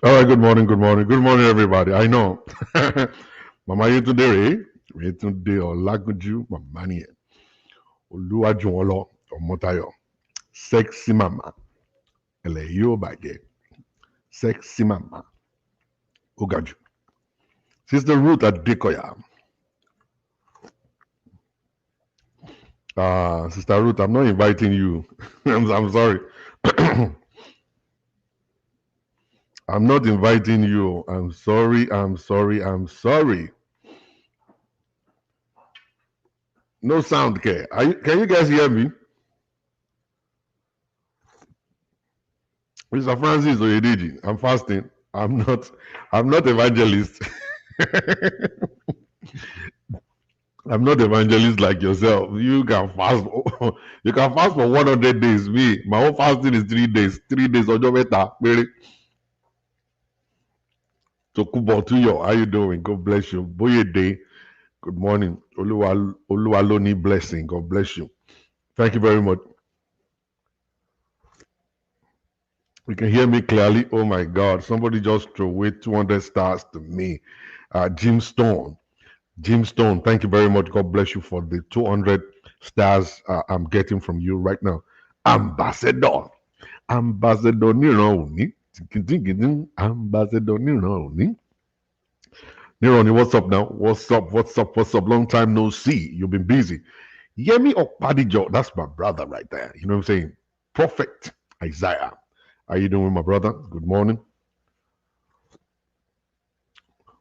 All right, good morning, good morning, good morning, everybody. I know. Mama Yetunde, Yetunde Olagunju, Mama ni Oluwajunwolo, Omotayo, Sexy Mama, Eleyo Bage, Sexy Mama, Ogaju. Sister Ruth Adekoya. Sister Ruth, I'm not inviting you. I'm sorry. I'm not inviting you. I'm sorry, I'm sorry, I'm sorry. No sound care. Can you guys hear me? Mr. Francis Oyedeji, I'm fasting. I'm not evangelist. I'm not evangelist like yourself. You can fast. You can fast for 100 days. Me, my own fasting is 3 days. 3 days. Ojo meta. Pere. Tokubo Tuyo, how you doing? God bless you. Boye day. Good morning. Oluwaloni blessing. God bless you. Thank you very much. You can hear me clearly. Oh my God. Somebody just threw away 200 stars to me. Jim Stone. Jim Stone, thank you very much. God bless you for the 200 stars I'm getting from you right now. Ambassador. Ambassador Nironi. Ambassador Nironi. Nironi, what's up now? What's up? What's up? What's up? Long time no see. You've been busy. Yemi Okpadijo, that's my brother right there. You know what I'm saying? Prophet Isaiah. How you doing, my brother? Good morning.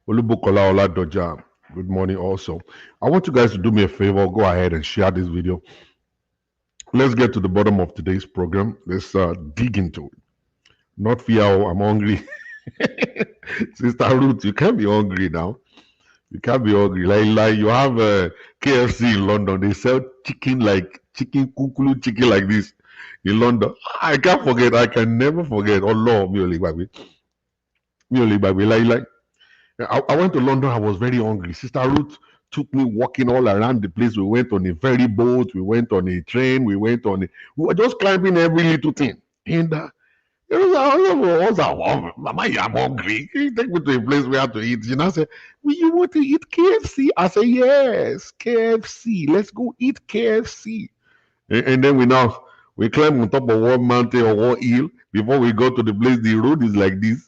Olubukola Oladoja. Good morning also. I want you guys to do me a favor. Go ahead and share this video. Let's get to the bottom of today's program. Let's dig into it. Not fear, oh, I'm hungry. Sister Ruth, you can't be hungry now. You can't be hungry. Like you have a KFC in London. They sell chicken like chicken, kukulu chicken like this in London. I can't forget. I can never forget. Oh Lord, me only baby. Me only baby. Like I went to London. I was very hungry. Sister Ruth took me walking all around the place. We went on a ferry boat. We went on a train. We were just climbing every little thing. And I was like, oh, Mama, I'm hungry. Can you take me to a place we have to eat? You know, I said, well, you want to eat KFC? I said, yes, KFC. Let's go eat KFC. And then we climb on top of one mountain or one hill before we go to the place. The road is like this.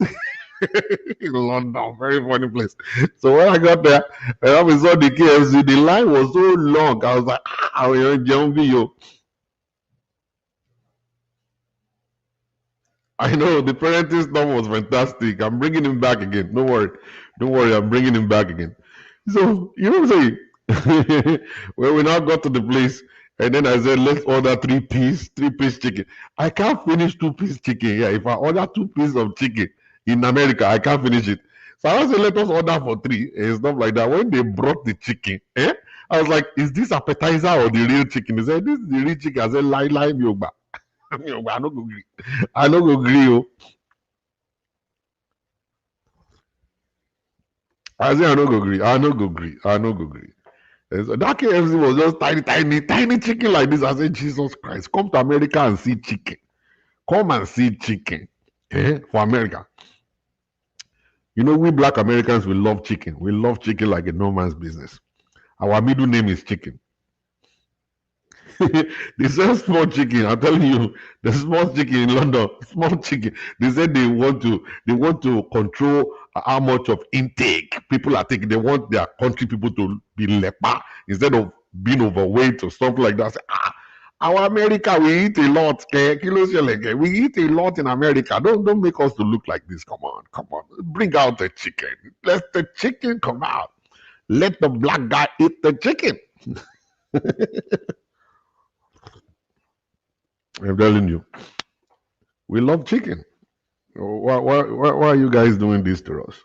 In London, very funny place. So when I got there, and we saw the KFC, the line was so long. I was like, you're jumping, yo. I know the parenting stuff was fantastic. I'm bringing him back again. Don't worry. I'm bringing him back again. So you know what I'm saying? When we now got to the place, and then I said, let's order three-piece chicken. I can't finish two-piece chicken. Yeah, if I order two pieces of chicken in America, I can't finish it. So I said, let us order for three and stuff like that. When they brought the chicken, I was like, is this appetizer or the real chicken? They said, this is the real chicken. I said, lie, yoga. I don't go agree. I don't go agree. Oh. I say I don't go agree. I don't go agree. I don't go agree. And so that KFC was just tiny chicken like this. I said, Jesus Christ, come to America and see chicken. Come and see chicken. For America. You know, we black Americans, we love chicken. We love chicken like a no man's business. Our middle name is chicken. They sell small chicken. I'm telling you, the small chicken in London, small chicken. They said they want to control how much of intake people are taking. They want their country people to be leper instead of being overweight or something like that. Say, our America, we eat a lot. We eat a lot in America. Don't make us to look like this. Come on. Bring out the chicken. Let the chicken come out. Let the black guy eat the chicken. I'm telling you, we love chicken. Why are you guys doing this to us?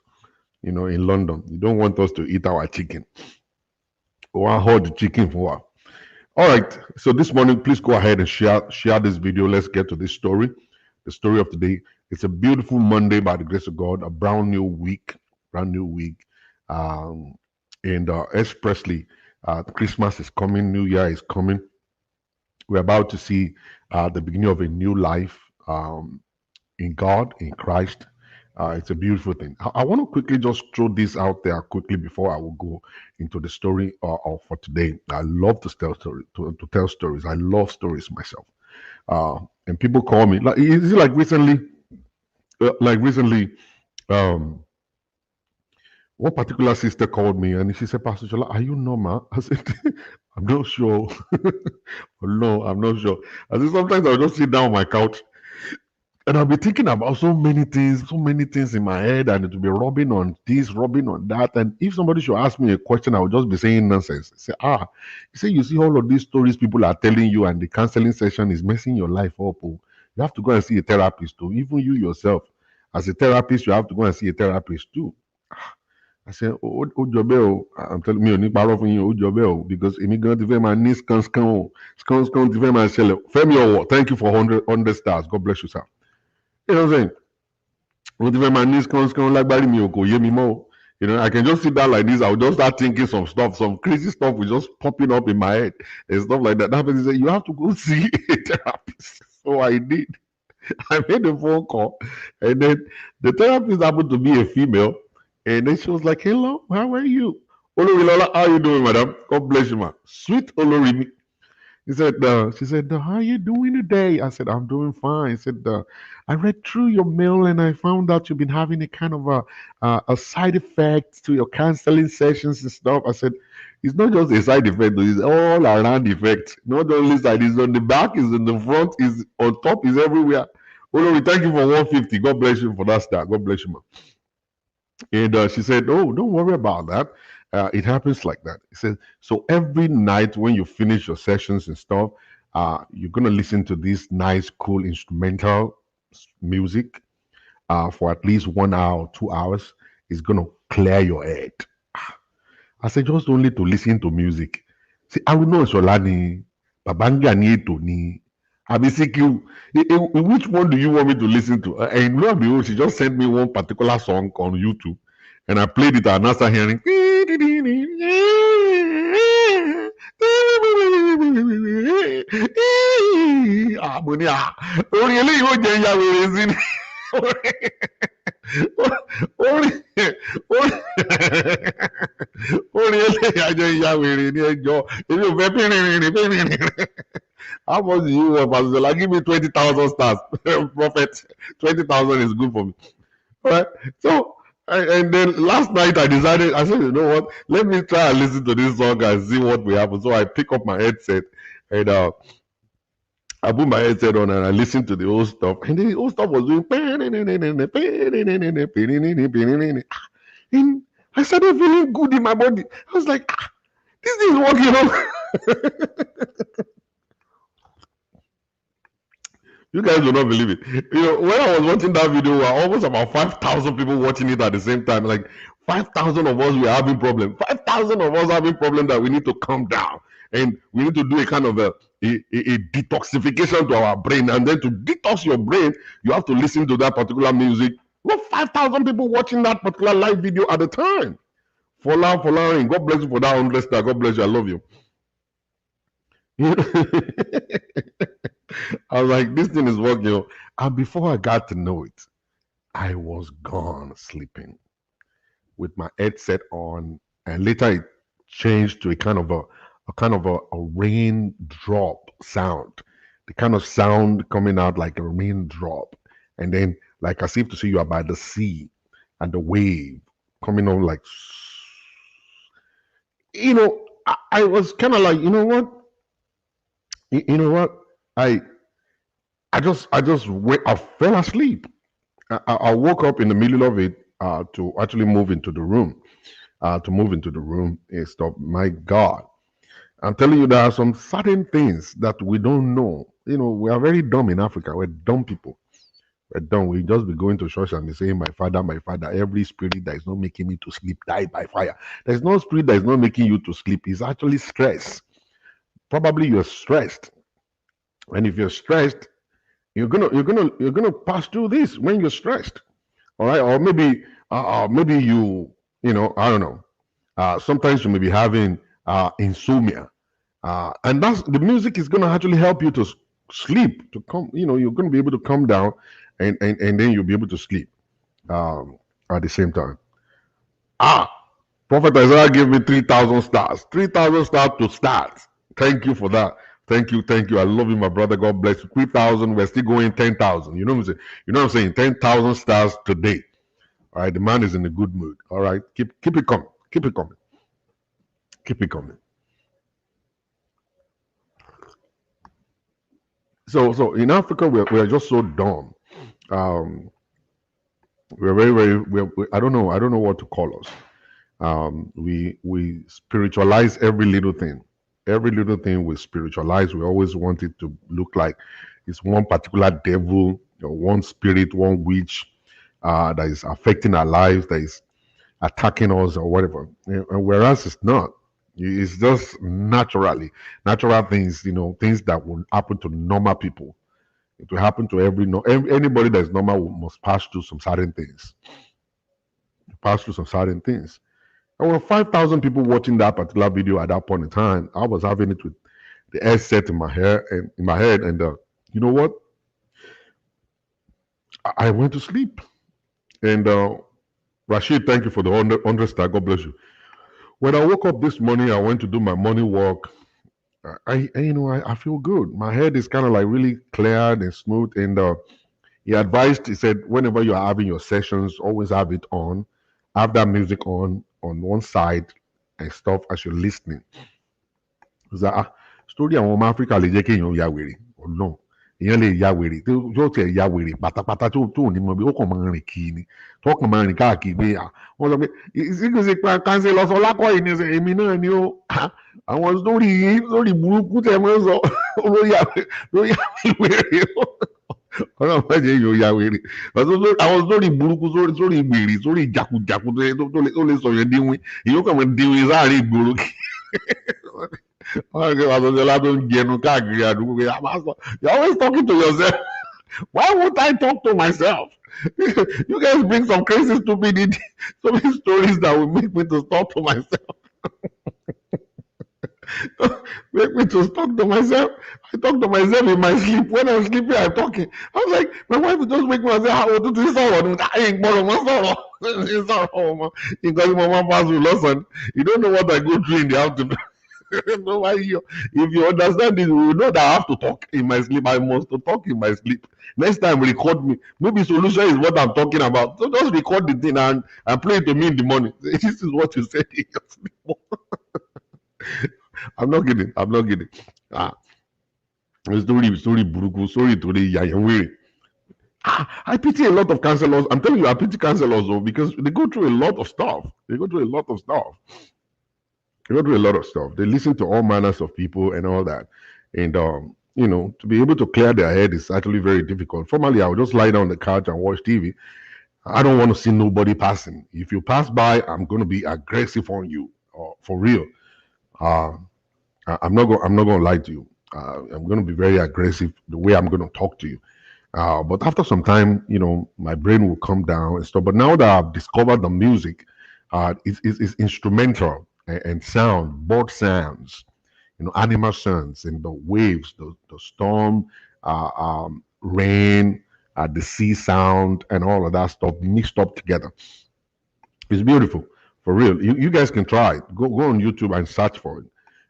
You know, in London, you don't want us to eat our chicken. Or hold the chicken for a while. All right. So this morning, please go ahead and share this video. Let's get to this story. The story of today. It's a beautiful Monday by the grace of God. A brand new week. Um, and expressly, Christmas is coming. New Year is coming. We're about to see the beginning of a new life in God, in Christ. It's a beautiful thing. I want to quickly just throw this out there quickly before I will go into the story for today. I love to tell stories. To tell stories. I love stories myself. And people call me like, is it like recently? Like recently, um, one particular sister called me and she said, Pastor Chola, are you normal? I said, I'm not sure. No, I'm not sure. I said, sometimes I'll just sit down on my couch and I'll be thinking about so many things in my head, and it will be rubbing on this, rubbing on that. And if somebody should ask me a question, I will just be saying nonsense. Say, you say, you see all of these stories people are telling you, and the counseling session is messing your life up. Oh. You have to go and see a therapist too. Even you yourself, as a therapist, you have to go and see a therapist too. I said, ó jọ bẹ́ẹ̀ o. I'm telling me, ò ní parọ́ fún yín, ó jọ bẹ́ẹ̀ o. Because èmi gan ti fẹ́ máa ní scan o. Scan ti fẹ́ máa ṣẹlẹ̀. Fẹ́mi Ọ̀wọ̀, thank you for 100 stars. God bless you, sir. You know what I'm saying? Mo ti fẹ́ máa ní scan lágbárí mi ò kò yé mi mọ́ o. You know, I can just sit down like this. I will just start thinking some stuff. Some crazy stuff will just popping up in my head and stuff like that. That person said, you have to go see a therapist. So I did. I made a phone call, and then the therapist happened to be a female, and then she was like, "Hello, how are you? Olorilola, how are you doing, madam? God bless you, ma. Sweet Olorimi." She said, how are you doing today? I said, I'm doing fine. She said, I read through your mail and I found out you've been having a kind of a side effect to your counseling sessions and stuff. I said, it's not just a side effect, it's all around effect. Not only side, it's on the back, it's in the front, it's on top, it's everywhere. Olori, thank you for 150. God bless you for that star. God bless you, man. And she said, oh, don't worry about that. It happens like that. He said, so every night when you finish your sessions and stuff, you're going to listen to this nice, cool instrumental music for at least 1 hour or 2 hours. It's going to clear your head. I said, just only to listen to music. See, I will know Solani, Babanga ni Eto ni. Abisikiu, which one do you want me to listen to? And lo and behold, she just sent me one particular song on YouTube, and I played it and I started hearing. Mo ní orin eléyìí ó jẹ́ ìyá wèrè sí ni. Orin orin eléyìí á jẹ́ ìyá wèrè ní ẹjọ́. Èmi ò fẹ́ pínrín. How much do you want, Pastor Zola? Give me 20,000 stars. Prophet, 20,000 is good for me. All right. So, and then last night I decided, I said, you know what? Let me try and listen to this song and see what will happen. So I pick up my headset and I put my headset on and I listened to the old stuff. And the old stuff was doing. And I started feeling good in my body. I was like, this is working on. You guys will not believe it. You know, when I was watching that video, there were almost about 5,000 people watching it at the same time. Like 5,000 of us were having problems. 5,000 of us having problems that we need to calm down. And we need to do a kind of a detoxification to our brain. And then to detox your brain, you have to listen to that particular music. Not 5,000 people watching that particular live video at a time. For allowing. God bless you for that 100 star. God bless you. I love you. I was like, this thing is working. And before I got to know it, I was gone sleeping with my headset on. And later it changed to a kind of a raindrop sound. The kind of sound coming out like a raindrop. And then like as if to say you are by the sea and the wave coming on like, I was kind of like, you know what? You know what? I fell asleep. I woke up in the middle of it to actually move into the room. And stuff. My God, I'm telling you, there are some certain things that we don't know. You know, we are very dumb in Africa. We're dumb people. We're dumb. We just be going to church and be saying, my father, every spirit that is not making me to sleep, die by fire. There's no spirit that is not making you to sleep. It's actually stress. Probably you're stressed. And if you're stressed, you're gonna pass through this when you're stressed. All right. Or maybe I don't know. Sometimes you may be having insomnia. And that's the music is gonna actually help you to sleep, to come, you're gonna be able to calm down and then you'll be able to sleep. um, at the same time. Ah, Prophet Isaiah gave me 3,000 stars. 3,000 stars to start. Thank you for that. Thank you, thank you. I love you, my brother. God bless you. 3,000. We're still going 10,000. You know what I'm saying? You know what I'm saying? 10,000 stars today. All right. The man is in a good mood. All right. Keep it coming. Keep it coming. Keep it coming. So in Africa, we're just so dumb. Um, we're very very. I don't know what to call us. We spiritualize every little thing. Every little thing we spiritualize. We always want it to look like it's one particular devil or one spirit, one witch that is affecting our lives, that is attacking us or whatever. And whereas it's not. It's just natural things, things that will happen to normal people. It will happen to anybody that is normal must pass through some certain things. Pass through some certain things. There were 5,000 people watching that particular video at that point in time. I was having it with the headset in my hair and in my head, and you know what? I went to sleep. And Rashid, thank you for the 100 star. God bless you. When I woke up this morning, I went to do my morning walk. I feel good. My head is kind of like really cleared and smooth. And he said, whenever you are having your sessions, always have it on, have that music on one side and stuff as you're listening. Ṣá, story àwọn ọmọ áfíríkà lè jẹ́ kéèyàn ya wèrè ọ̀nà èèyàn lè ya wèrè tó tiẹ̀ ya wèrè pátápátá tó ò ní mọ bí ó kàn máa rìn kì í ni tó kàn máa rìn káàkiri pé wọ́n sọ pé ìsìnkú pa kánsẹ́ lọ sọ lákọ̀ yìí ni èmi náà ni ó àwọn sórí burúkú tẹ̀ mọ́ sọ lórí wèrè ọlọ́run má jẹ́ èèyàn ya wèrè àwọn sórí burúkú sórí wèrè sórí ìjàkújàkú tó lè sọ yẹn dínwín èèyàn kàn máa dínwín sáàrin ìgboro kí wọ́n á sọ tó ń jẹnu káàkiri àdúgbò pé you're always talking to yourself. Why won't I talk to myself? You guys bring some crazy stupidity, so many stories that will make me to talk to myself. Make me to talk to myself. I talk to myself in my sleep. When I'm sleeping, I'm talking. I was like, my wife would just wake me and say, how do you sorrow? I ain't borrow my sorrow. Because my mom passed with lesson. You don't know what I go through in the afternoon. No, if you understand this, you know that I have to talk in my sleep. I must to talk in my sleep. Next time, record me. Maybe solution is what I'm talking about. So just record the thing and play it to me in the morning. This is what you said in your sleep. I'm not kidding. I'm not kidding. Ah, story, buruku, story today, yayawiri. I pity a lot of counselors. I'm telling you, I pity counselors though, because they go through a lot of stuff. They go through a lot of stuff. They go through a lot of stuff. They listen to all manners of people and all that. And to be able to clear their head is actually very difficult. Formerly, I would just lie down on the couch and watch TV. I don't want to see nobody passing. If you pass by, I'm going to be aggressive on you, for real. Uh, I'm not going to lie to you. I'm going to be very aggressive the way I'm going to talk to you. But after some time, my brain will come down and stuff. But now that I've discovered the music, it's instrumental and sound, bird sounds, animal sounds, and the waves, the storm, rain, the sea sound, and all of that stuff mixed up together. It's beautiful, for real. You guys can try it. Go on YouTube and search for it.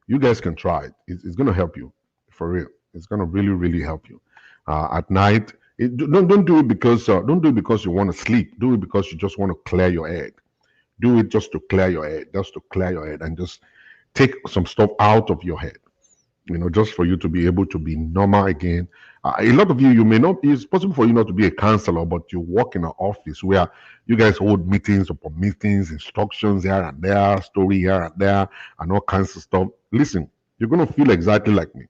You guys can try it. It's going to help you, for real. It's going to really, really help you. At night, don't do it because you want to sleep. Do it because you just want to clear your head. Do it just to clear your head, and just take some stuff out of your head. Just for you to be able to be normal again. A lot of you may not. It's possible for you not to be a counselor, but you work in an office where you guys hold meetings upon meetings, instructions here and there, story here and there, and all kinds of stuff. Listen, you're gonna feel exactly like me.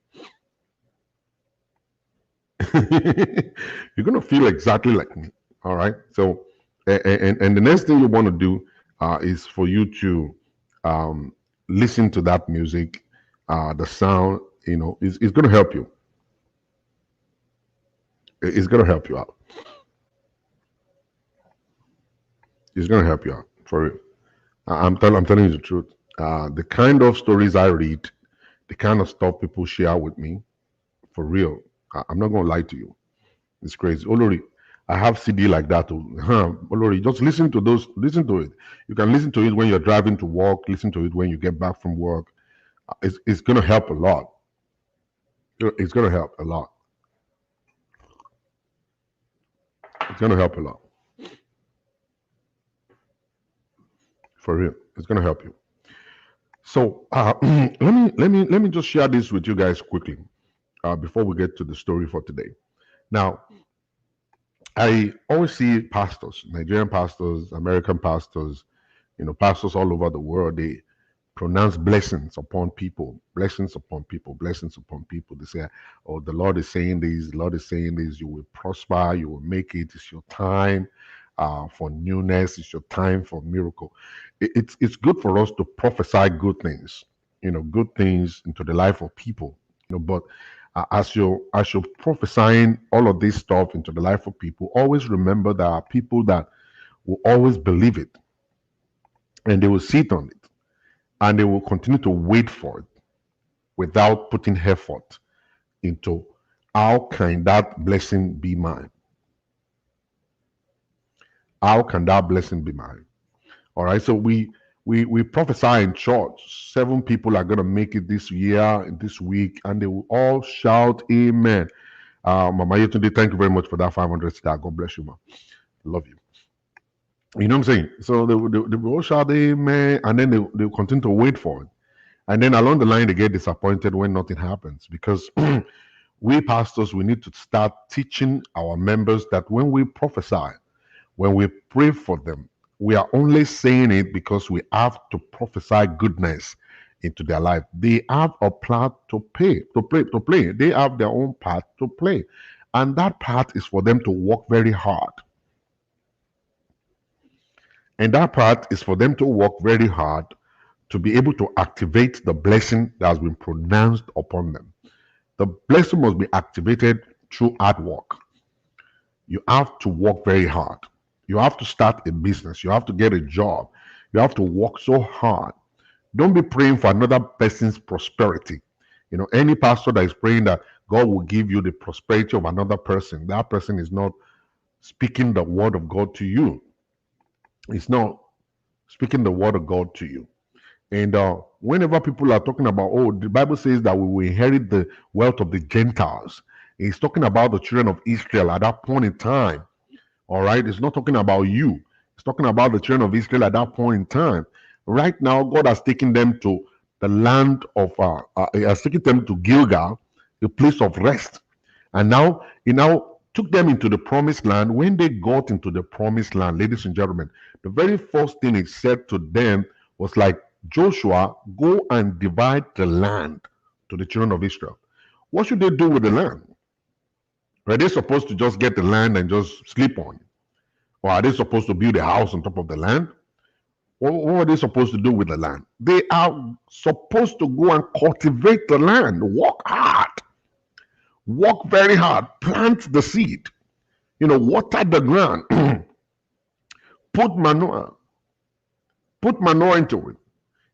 You're gonna feel exactly like me. All right. So, and the next thing you want to do is for you to um, listen to that music, the sound. It's gonna help you. It's gonna help you out. It's gonna help you out for real. I'm telling you the truth. The kind of stories I read, the kind of stuff people share with me, for real. I'm not gonna lie to you. It's crazy. Olori, I have CD like that too. Olori, just listen to those. Listen to it. You can listen to it when you're driving to work. Listen to it when you get back from work. It's going to help a lot. It's going to help a lot. It's going to help a lot. For real, it's going to help you. So let me just share this with you guys quickly before we get to the story for today. Now, I always see pastors, Nigerian pastors, American pastors, pastors all over the world. They pronounce blessings upon people, blessings upon people, blessings upon people. They say, "Oh, the Lord is saying this, the Lord is saying this. You will prosper, you will make it. It's your time for newness. It's your time for miracle." It's good for us to prophesy good things, good things into the life of people, But as you're prophesying all of this stuff into the life of people, always remember there are people that will always believe it, and they will sit on it, and they will continue to wait for it without putting effort into how can that blessing be mine? How can that blessing be mine? All right. So we prophesy in church. 7 people are gonna make it this year, this week, and they will all shout amen. Mama Yetunde, thank you very much for that 500 star. God bless you, ma. Love you. You know what I'm saying? So they will all shout amen, and then they continue to wait for it. And then along the line, they get disappointed when nothing happens because we pastors, we need to start teaching our members that when we prophesy, when we pray for them, we are only saying it because we have to prophesy goodness into their life. They have a part to play. They have their own part to play. And that part is for them to work very hard. And that part is for them to work very hard to be able to activate the blessing that has been pronounced upon them. The blessing must be activated through hard work. You have to work very hard. You have to start a business. You have to get a job. You have to work so hard. Don't be praying for another person's prosperity. Any pastor that is praying that God will give you the prosperity of another person, that person is not speaking the word of God to you. It's not speaking the word of God to you. And whenever people are talking about, oh, the Bible says that we will inherit the wealth of the Gentiles, it's talking about the children of Israel at that point in time. All right, it's not talking about you. It's talking about the children of Israel at that point in time. Right now, God has taken them to the land of, He has taken them to Gilgal, a place of rest. And now, He now took them into the promised land. When they got into the promised land, ladies and gentlemen, the very first thing He said to them was like, Joshua, go and divide the land to the children of Israel. What should they do with the land? Are they supposed to just get the land and just sleep on it? Or are they supposed to build a house on top of the land? What are they supposed to do with the land? They are supposed to go and cultivate the land, work hard, work very hard, plant the seed, water the ground, put manure into it.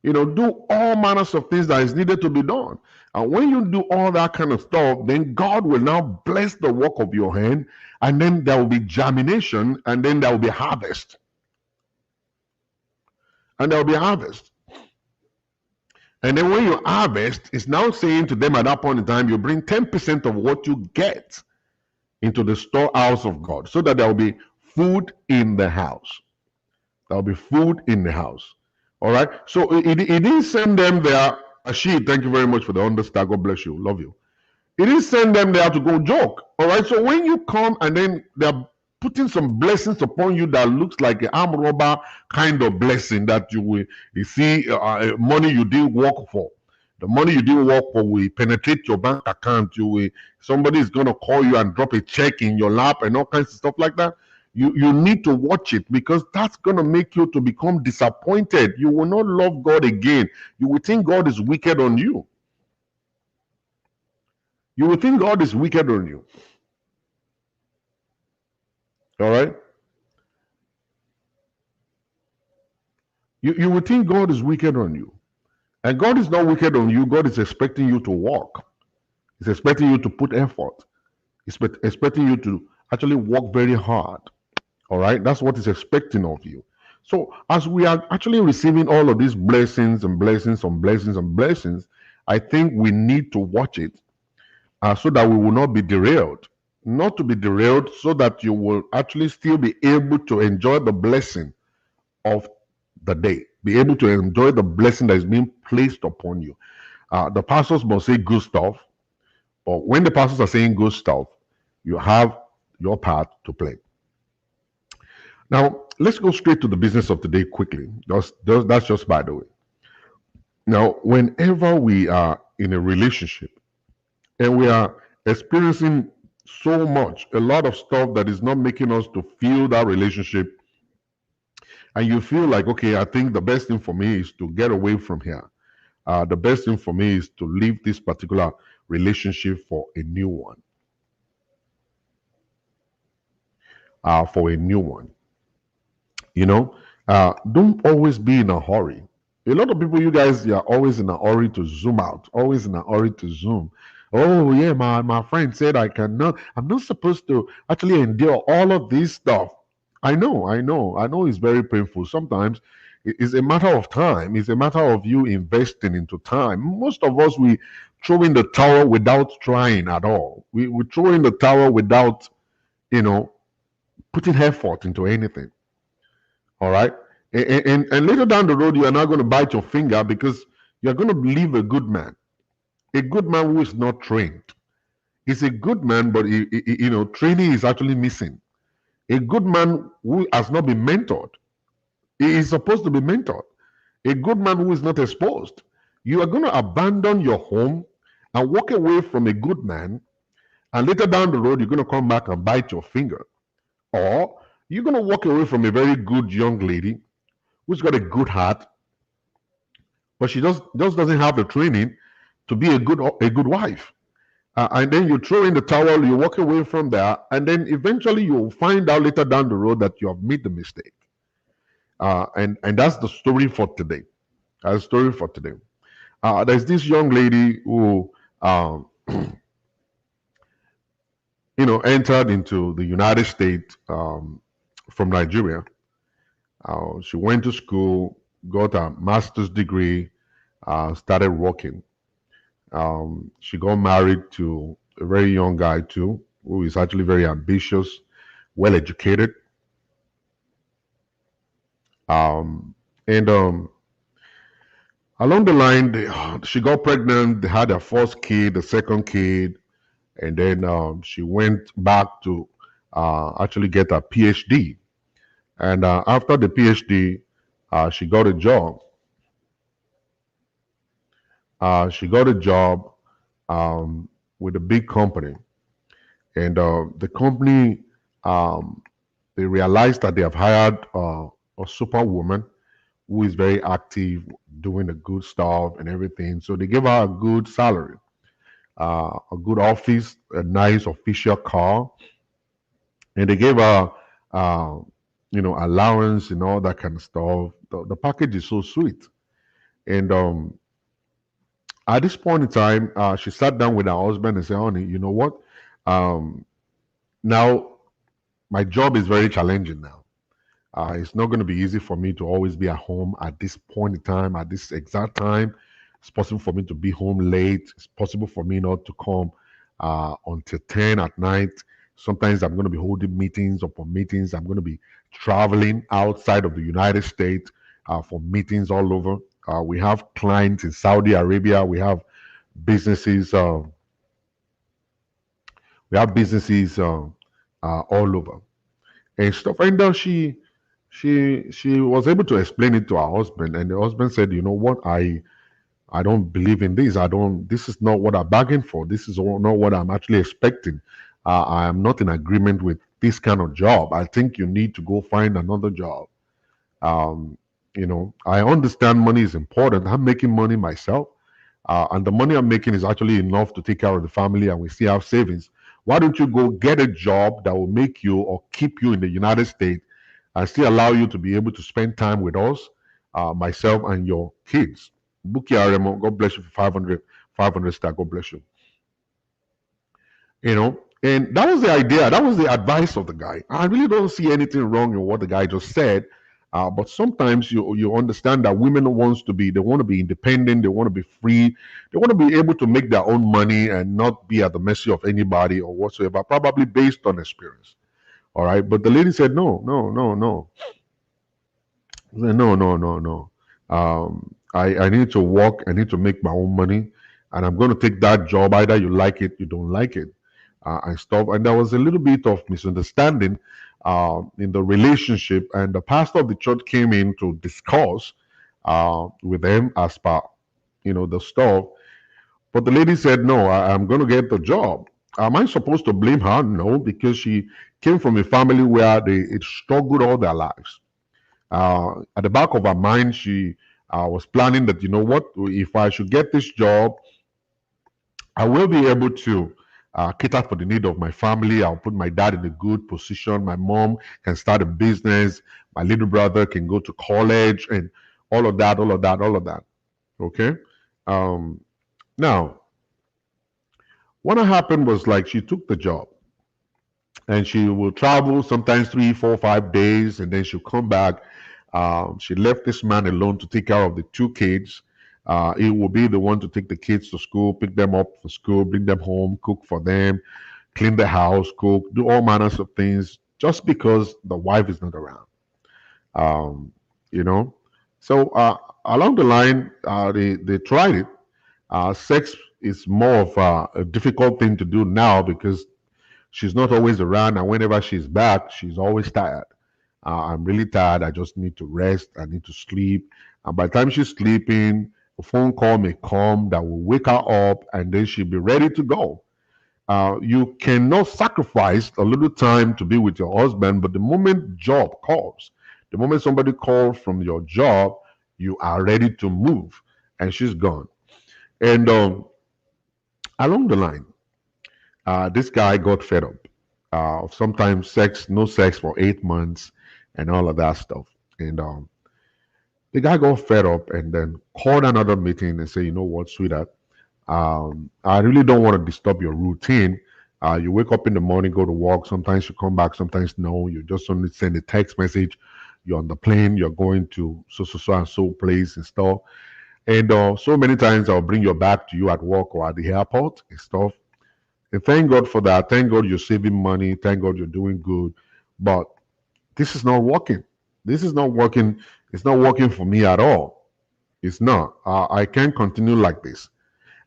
Do all manners of things that is needed to be done. And when you do all that kind of stuff, then God will now bless the work of your hand, and then there will be germination, and then there will be harvest. And there will be harvest. And then when you harvest, it's now saying to them at that point in time, you bring 10% of what you get into the storehouse of God, so that there will be food in the house. There will be food in the house. All right. So he didn't send them there. Ashid, thank you very much for the understand. God bless you. Love you. He didn't send them there to go joke. All right. So when you come and then they're putting some blessings upon you that looks like an arm robber kind of blessing that you see money you didn't work for. The money you didn't work for will penetrate your bank account. Somebody is going to call you and drop a check in your lap and all kinds of stuff like that. You need to watch it, because that's going to make you to become disappointed. You will not love God again. You will think God is wicked on you. You will think God is wicked on you. All right? You will think God is wicked on you. And God is not wicked on you. God is expecting you to work. He's expecting you to put effort. He's expecting you to actually work very hard. All right, that's what he's expecting of you. So as we are actually receiving all of these blessings and blessings and blessings and blessings, I think we need to watch it so that we will not be derailed. Not to be derailed, so that you will actually still be able to enjoy the blessing of the day, be able to enjoy the blessing that is being placed upon you. The pastors must say good stuff, but when the pastors are saying good stuff, you have your part to play. Now, let's go straight to the business of today quickly. That's just by the way. Now, whenever we are in a relationship and we are experiencing so much, a lot of stuff that is not making us to feel that relationship, and you feel like, okay, I think the best thing for me is to get away from here. The best thing for me is to leave this particular relationship for a new one. For a new one. You know, don't always be in a hurry. A lot of people, you guys, are always in a hurry to zoom out, always in a hurry to zoom. Oh yeah, my friend said I'm not supposed to actually endure all of this stuff. I know it's very painful. Sometimes it's a matter of time. It's a matter of you investing into time. Most of us, we throw in the towel without trying at all. We throw in the towel without, you know, putting effort into anything. All right. And later down the road, you are not going to bite your finger because you're going to leave a good man. A good man who is not trained. He's a good man, but training is actually missing. A good man who has not been mentored. He is supposed to be mentored. A good man who is not exposed. You are going to abandon your home and walk away from a good man, and later down the road, you're going to come back and bite your finger. Or you're going to walk away from a very good young lady who's got a good heart, but she just doesn't have the training to be a good wife. And then you throw in the towel, you walk away from there, and then eventually you'll find out later down the road that you have made the mistake. And that's the story for today. That's the story for today. There's this young lady who, entered into the United States from Nigeria. She went to school, got a master's degree, started working. She got married to a very young guy too, who is actually very ambitious, well educated. And along the line, she got pregnant. They had their first kid, the second kid, and then she went back to actually get a PhD. And after the PhD, she got a job. She got a job with a big company, and the company they realized that they have hired a superwoman who is very active, doing the good stuff and everything. So they gave her a good salary, a good office, a nice official car, and they gave her, allowance and all that kind of stuff. The package is so sweet, and at this point in time, she sat down with her husband and said, "Honey, you know what? Um, now my job is very challenging now. It's not going to be easy for me to always be at home at this point in time, at this exact time. It's possible for me to be home late. It's possible for me not to come until 10 at night. Sometimes I'm going to be holding meetings upon meetings. I'm going to be traveling outside of the United States for meetings all over. We have clients in Saudi Arabia. Businesses. We have businesses all over and stuff. And she was able to explain it to her husband, and the husband said, "You know what? I don't believe in this. I don't. This is not what I bargained for. This is not what I'm actually expecting. I am not in agreement with this kind of job. I think you need to go find another job." Um, I understand money is important. I'm making money myself, and the money I'm making is actually enough to take care of the family, and we still have savings. Why don't you go get a job that will make you or keep you in the United States and still allow you to be able to spend time with us, myself, and your kids? Buki Aremo, God bless you for 500 star. God bless you. And that was the idea. That was the advice of the guy. I really don't see anything wrong in what the guy just said. But sometimes you understand that women they want to be independent, they want to be free, they want to be able to make their own money and not be at the mercy of anybody or whatsoever, probably based on experience. All right. But the lady said, no, no, no, no. No, no, no, no. I need to work. I need to make my own money, and I'm going to take that job. Either you like it, you don't like it, and stuff. And there was a little bit of misunderstanding in the relationship, and the pastor of the church came in to discuss with them as per the stuff. But the lady said, "No, I'm going to get the job." Am I supposed to blame her? No, because she came from a family where they it struggled all their lives. At the back of her mind, she was planning that, you know what, if I should get this job, I will be able to cater for the need of my family. I'll put my dad in a good position. My mom can start a business. My little brother can go to college and all of that, all of that, all of that. Okay. Um, Now, what happened was like she took the job and she will travel sometimes 3, 4, 5 days, and then she'll come back. She left this man alone to take care of the two kids. He will be the one to take the kids to school, pick them up for school, bring them home, cook for them, clean the house, cook, do all manners of things, just because the wife is not around. Um, you know, so along the line, they tried it. Sex is more of a difficult thing to do now because she's not always around, and whenever she's back, she's always tired. I'm really tired. I just need to rest. I need to sleep. And by the time she's sleeping, a phone call may come that will wake her up, and then she'll be ready to go. You cannot sacrifice a little time to be with your husband, but the moment job calls, the moment somebody calls from your job, you are ready to move, and she's gone. And along the line, this guy got fed up. Sometimes sex, no sex for 8 months, and all of that stuff. And the guy got fed up and then called another meeting and said, "You know what, sweetheart? I really don't want to disturb your routine. You wake up in the morning, go to work. Sometimes you come back, sometimes no. You just only send a text message. You're on the plane. You're going to so so so and so place and stuff. And so many times I'll bring your bag to you at work or at the airport and stuff. And thank God for that. Thank God you're saving money. Thank God you're doing good. But this is not working. This is not working. It's not working for me at all. It's not. I can't continue like this."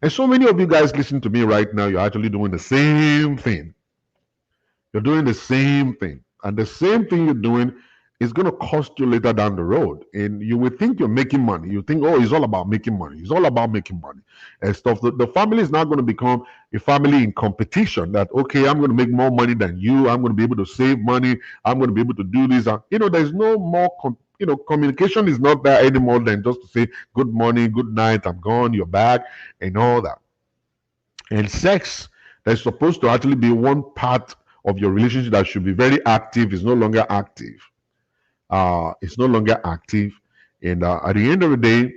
And so many of you guys listening to me right now, you're actually doing the same thing. You're doing the same thing. And the same thing you're doing is going to cost you later down the road. And you will think you're making money. You think, oh, it's all about making money. It's all about making money and stuff. The family is not going to become a family in competition that, okay, I'm going to make more money than you. I'm going to be able to save money. I'm going to be able to do this. There's no more, communication is not there anymore than just to say, good morning, good night, I'm gone, you're back, and all that. And sex that's supposed to actually be one part of your relationship that should be very active is no longer active. It's no longer active. And at the end of the day,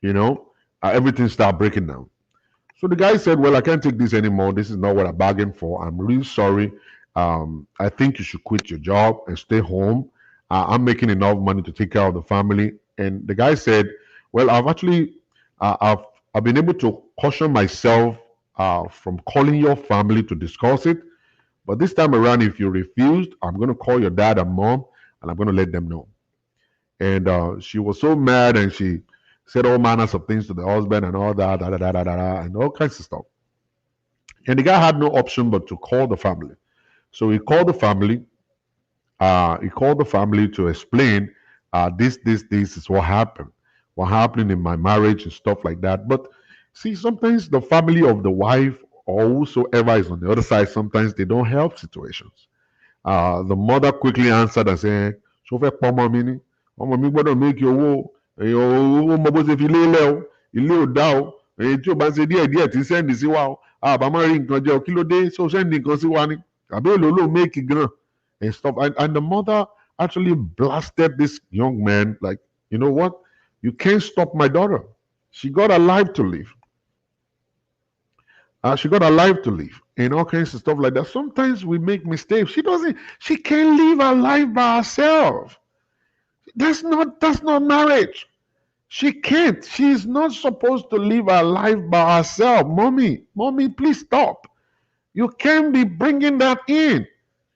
you know, everything started breaking down. So the guy said, "Well, I can't take this anymore. This is not what I bargained for. I'm really sorry. I think you should quit your job and stay home. I'm making enough money to take care of the family." And the guy said, "Well, I've been able to caution myself from calling your family to discuss it. But this time around, if you refused, I'm going to call your dad and mom, and I'm going to let them know." And she was so mad, and she said all manners of things to the husband and all that, da, da, da, da, da, da, and all kinds of stuff. And the guy had no option but to call the family. So he called the family. He called the family to explain this is what happened, what happened in my marriage and stuff like that. But see, sometimes the family of the wife or whosoever is on the other side, sometimes they don't help situations. The mother quickly answered and said, "Ṣó fẹ́ pọ́ ọmọ mi ni? Ọmọ mi gbọ́dọ̀ méjì owó. Owó mọ bó ṣe fi lé lẹ̀ o. Ilé ò dá o. Èyí tí ò bá ń ṣe díẹ̀ díẹ̀ tí ń sẹ́ndì sí wa o. Àbá má rí nǹkan jẹ o. Kí ló dé? Ṣó sẹ́ndì nǹkan sí wa ni? Àbí èlò ló méèkì gan?" And stuff. And the mother actually blasted this young man like, "You know what? You can't stop my daughter. She got a life to live." She got her life to live and all kinds of stuff like that. Sometimes we make mistakes. She can't live her life by herself. That's not marriage. She can't. She's not supposed to live her life by herself. Mommy, please stop. You can't be bringing that in.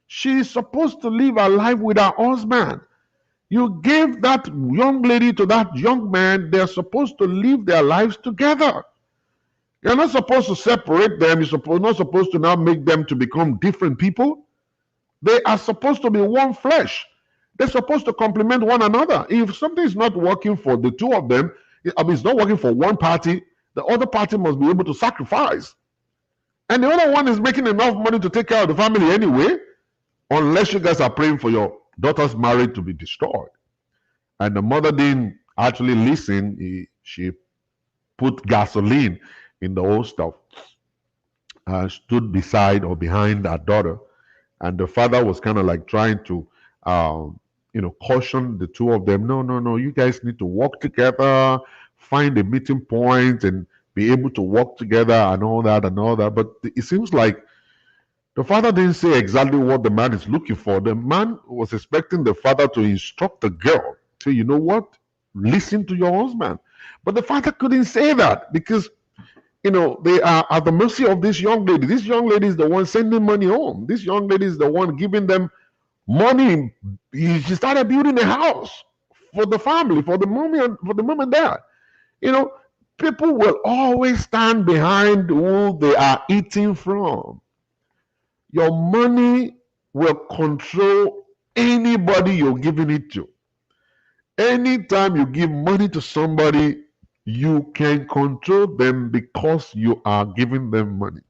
She's supposed to live her life with her husband. You gave that young lady to that young man. They're supposed to live their lives together. You're not supposed to separate them. Not supposed to now make them to become different people. They are supposed to be one flesh. They're supposed to complement one another. If something is not working for the two of them, it's not working for one party, the other party must be able to sacrifice. And the other one is making enough money to take care of the family anyway, unless you guys are praying for your daughter's marriage to be destroyed. And the mother didn't actually listen. She put gasoline in the whole stuff, stood beside or behind her daughter, and the father was kind of like trying to caution the two of them. No, you guys need to work together, find a meeting point and be able to work together and all that. But it seems like the father didn't say exactly what the man is looking for. The man was expecting the father to instruct the girl, say, you know what, listen to your husband. But the father couldn't say that because they are at the mercy of this young lady. This young lady is the one sending money home. This young lady is the one giving them money. She started building a house for the family, for the mom and dad. People will always stand behind who they are eating from. Your money will control anybody you're giving it to. Anytime you give money to somebody, you can control them because you are giving them money.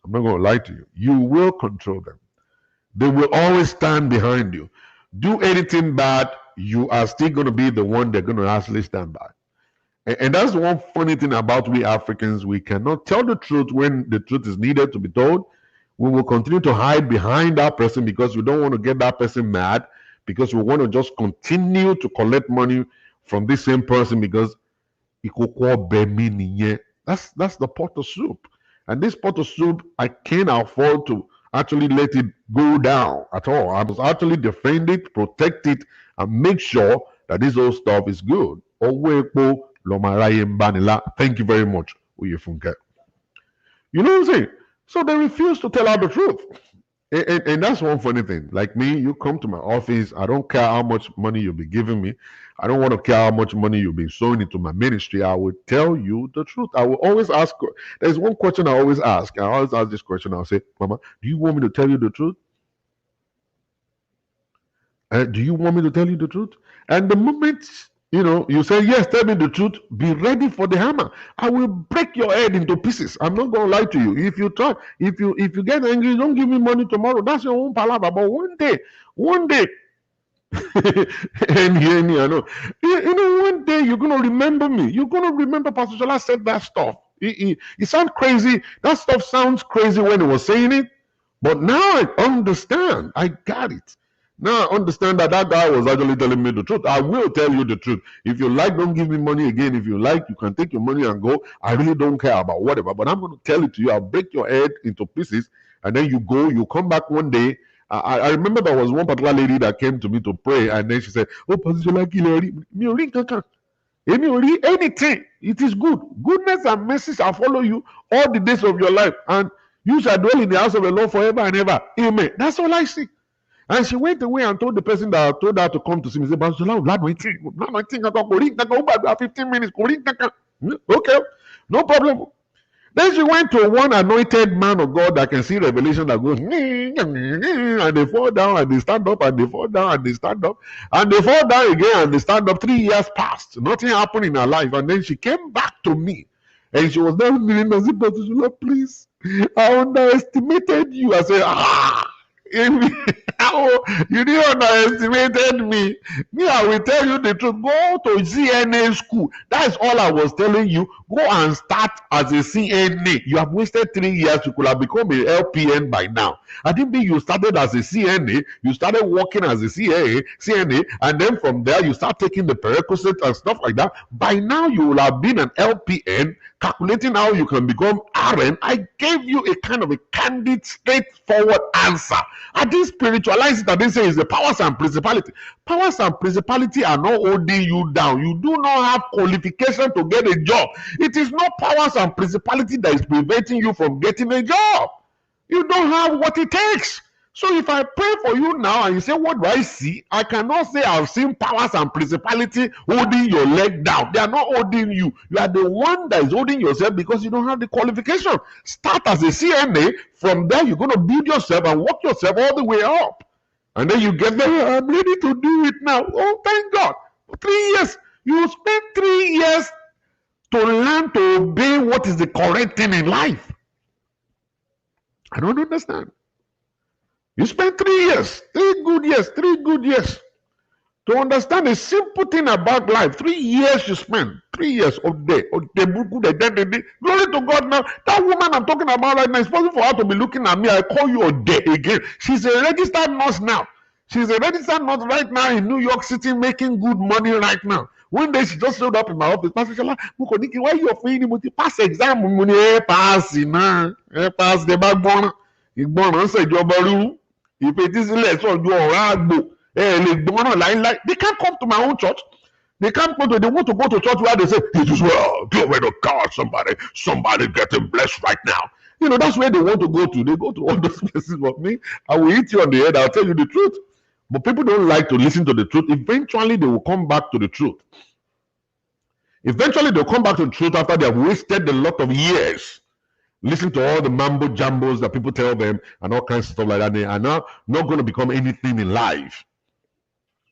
I'm not going to lie to you. You will control them. They will always stand behind you. Do anything bad, you are still going to be the one they're going to actually stand by. And that's one funny thing about we Africans. We cannot tell the truth when the truth is needed to be told. We will continue to hide behind that person because we don't want to get that person mad, because we want to just continue to collect money from this same person because that's the pot of soup. And this pot of soup, I can't afford to actually let it go down at all. I must actually defend it, protect it, and make sure that this whole stuff is good. Thank you very much, Uyefunke. You know what I'm saying? So they refuse to tell her the truth. And that's one funny thing. Like me, you come to my office, I don't care how much money you'll be giving me. I don't want to care how much money you'll be sowing into my ministry. I will tell you the truth. I will always ask. There's one question I always ask. I always ask this question. I'll say, Mama, do you want me to tell you the truth? Do you want me to tell you the truth? And the moment you say, yes, tell me the truth, be ready for the hammer. I will break your head into pieces. I'm not going to lie to you. If you get angry, don't give me money tomorrow. That's your own palaver. But one day, and I know. One day you're going to remember me. You're going to remember Pastor Shola said that stuff. It sounds crazy. That stuff sounds crazy when he was saying it. But now I understand. I got it. Now I understand that guy was actually telling me the truth. I will tell you the truth. If you like, don't give me money again. If you like, you can take your money and go. I really don't care about whatever. But I'm going to tell it to you. I'll break your head into pieces. And then you go. You come back one day. I remember there was one particular lady that came to me to pray. And then she said, oh, Pastor anything. It is good. Goodness and mercy shall follow you all the days of your life. And you shall dwell in the house of the Lord forever and ever. Amen. That's all I see. And she went away and told the person that told her to come to see me. She said, 15 minutes. Okay, no problem. Then she went to one anointed man of God that can see revelation that goes, and they fall down and they stand up and they fall down and they stand up and they fall down again and they stand up. 3 years passed. Nothing happened in her life. And then she came back to me and she was there kneeling and said, Pastor Shola, please, I underestimated you. I said, you didn't underestimated me. Me, I will tell you the truth. Go to CNA school. That's all I was telling you. Go and start as a CNA. You have wasted 3 years. You could have become a LPN by now. I didn't think you started as a CNA. You started working as a CNA, and then from there you start taking the prerequisites and stuff like that. By now you will have been an LPN, calculating how you can become RN, I gave you a kind of a candid, straightforward answer. I didn't spiritualize it. I didn't say it's the powers and principality. Powers and principality are not holding you down. You do not have qualification to get a job. It is not powers and principality that is preventing you from getting a job. You don't have what it takes. So if I pray for you now and you say, what do I see? I cannot say I've seen powers and principality holding your leg down. They are not holding you. You are the one that is holding yourself because you don't have the qualification. Start as a CNA. From there, you're going to build yourself and work yourself all the way up. And then you get there, I'm ready to do it now. Oh, thank God. 3 years. You spend 3 years to learn to obey what is the correct thing in life. I don't understand. You spent 3 years, 3 good years to understand a simple thing about life. 3 years you spent, 3 years of day. Glory to God now. That woman I'm talking about right now, it's possible for her to be looking at me. I call you a day again. She's a registered nurse now. She's a registered nurse right now in New York City making good money right now. One day she just showed up in my office. Pastor Shola, why you offering me to pass exam? Pass the backbone. Ìgbọràn ṣèjọba rú. Ìfetísílẹ̀ sọ̀jọ̀ ọ̀rá àgbò. They can't come to my own church. They can't go to. They want to go to church where they say, "It is well, glory to God, somebody getting blessed right now." You know, that's where they want to go to. They go to all those places. But me, I will hit you on the head. I'll tell you the truth. But people don't like to listen to the truth. Eventually, they will come back to the truth. Eventually, they'll come back to the truth after they have wasted a lot of years. Listen to all the mambo jambos that people tell them and all kinds of stuff like that. They are now not going to become anything in life.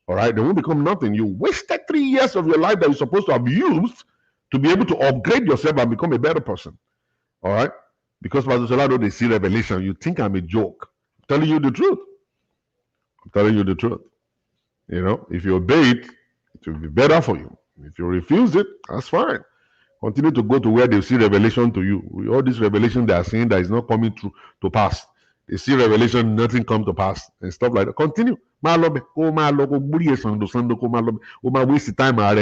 All right? They won't become nothing. You wasted 3 years of your life that you're supposed to have used to be able to upgrade yourself and become a better person. All right? Because Pastor Solado, they see revelation. You think I'm a joke. I'm telling you the truth. I'm telling you the truth. You know, if you obey it, it will be better for you. If you refuse it, that's fine. Continue to go to where they see revelation to you. All this revelation they are seeing that is not coming through to pass. They see revelation, nothing come to pass and stuff like that. Continue. Waste time. And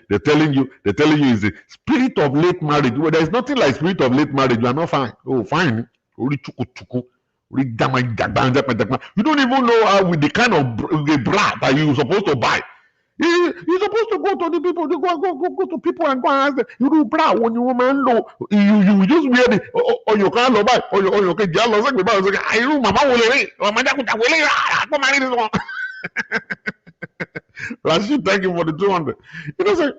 they're telling you is the spirit of late marriage. Well, there is nothing like spirit of late marriage. You are not fine. Oh, fine. You don't even know with the kind of bra that you're supposed to buy. You're supposed to go to the people. You go to people and go and ask them. You do bra when you woman low. You just wear it or you can't buy or you can just like me. I know mama will Rashid, thank you for the 200. You know, say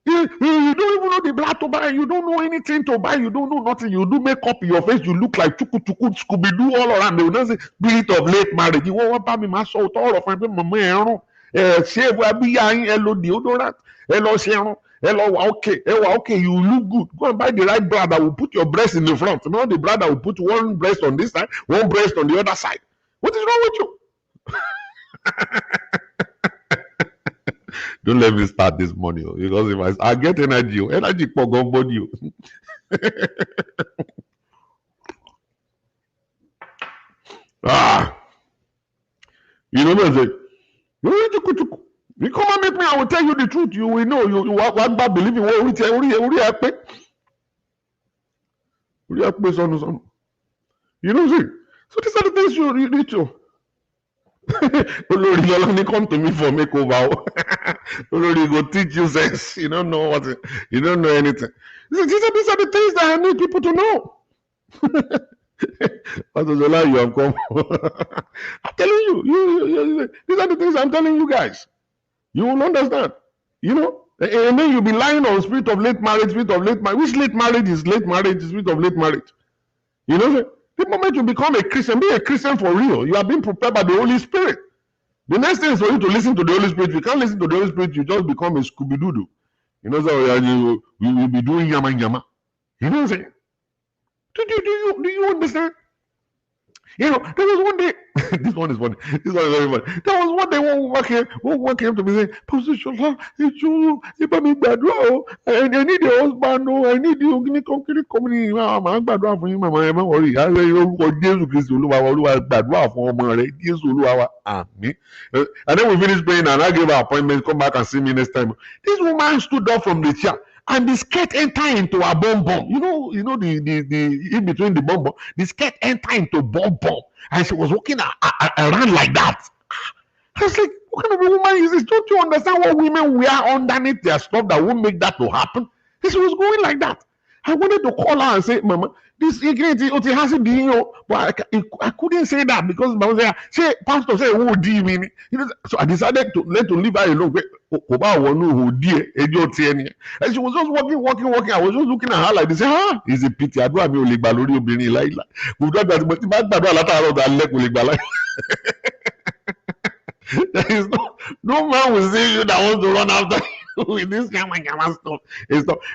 you don't even know the blood to buy. You don't know anything to buy. You don't know nothing. You do makeup in your face. You look like chuku Scooby Doo all around. They will not say spirit of late marriage. You want to buy me my soul all of my mama. Shave abiya hello deodorant. Hello serum. Hello okay. Okay. You look good. Go and buy the right brand that will put your breast in the front. Not the brand that will put one breast on this side, one breast on the other side. What is wrong with you? Don't let me start this morning because if I get energy for God body you. You know what I'm saying? You come and meet me, I will tell you the truth. You will know. You want to believe in what we tell you. You know, see? So these are the things you need to. Olori come to me for makeover. Olori go teach you sense. You don't know you don't know anything. These are the things that I need people to know. Pastor Zola, you have come. I'm telling you, these are the things I'm telling you guys. You will understand. You know, and then you'll be lying on spirit of late marriage, Which late marriage is late marriage, spirit of late marriage. You know, the moment you become a Christian, be a Christian for real. You are being prepared by the Holy Spirit. The next thing is for you to listen to the Holy Spirit. If you can't listen to the Holy Spirit, you just become a Scooby-Doo. You know, so you will be doing yama. You know what I'm saying? Do you understand? You know, there was one day, this one is funny. This one is very funny. There was one day one came to me saying, Pastor Shola, I need a husband, I need you, I'm bad for you, Mama, I'm worried. I say, Jesus Christ, and then we finished praying and I gave her appointment, come back and see me next time. This woman stood up from the chair and the skirt enter into a bomb bomb. The in between the bomb bomb, the skirt enter into bomb bomb, and she was walking around like that. I was like, what kind of a woman is this? Don't you understand what women wear underneath their stuff that will make that to happen? And she was going like that. I wanted to call her and say, Mama, this it hasn't been, but I couldn't say that because Mama said, say, Pastor said, who do you mean? So I decided to leave her alone. And she was just walking, walking, walking. I was just looking at her like this. It's a pity. I don't have only balori obìnrin like. We've done that, but there is no man will see you that wants to run after you with this kind stuff.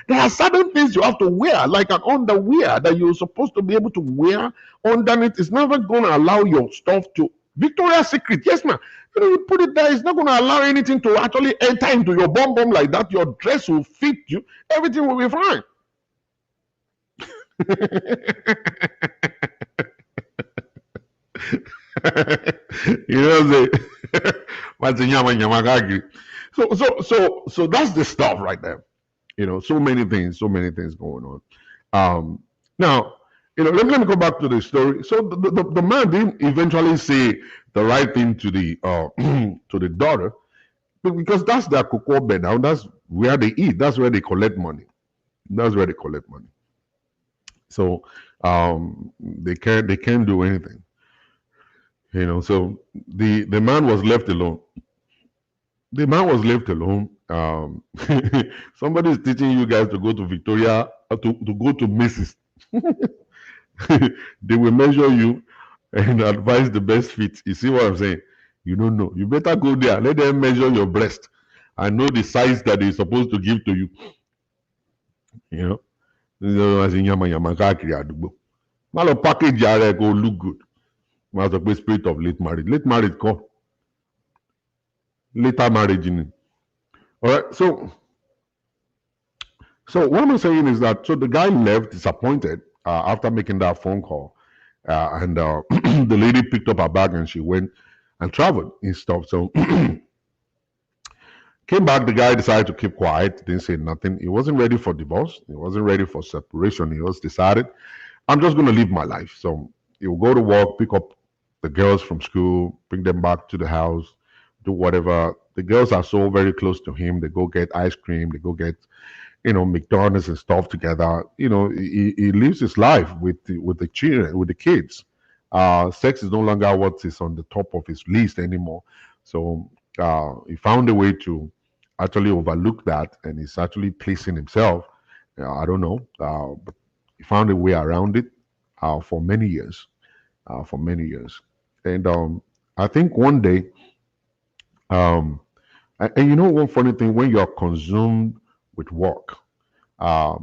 There are certain things you have to wear, like an underwear that you're supposed to be able to wear underneath. It's never going to allow your stuff to. Victoria's Secret, yes, ma'am. You put it there, it's not going to allow anything to actually enter into your bum bum like that. Your dress will fit you, everything will be fine. So that's the stuff right there. So many things going on. Now, let me go back to the story. So the man didn't eventually say the right thing to the to the daughter, because that's their cocoa bed now. That's where they eat. That's where they collect money. So they can't do anything. So the man was left alone. Somebody is teaching you guys to go to Victoria, to go to Mrs. They will measure you and advise the best fit. You see what I'm saying? You don't know. You better go there. Let them measure your breast and know the size that they're supposed to give to you. Malo package go look good. Must be spirit of late marriage. Late marriage come. Later marriage. All right. So what I'm saying is that the guy left disappointed after making that phone call, and the lady picked up her bag and she went and traveled and stuff. So came back. The guy decided to keep quiet. Didn't say nothing. He wasn't ready for divorce. He wasn't ready for separation. He was decided, I'm just going to live my life. So he will go to work, pick up the girls from school, bring them back to the house, do whatever. The girls are so very close to him. They go get ice cream. They go get, McDonald's and stuff together. He lives his life with the children, with the kids. Sex is no longer what is on the top of his list anymore. So he found a way to actually overlook that, and he's actually placing himself. I don't know, but he found a way around it for many years. And I think one day, and one funny thing, when you're consumed with work,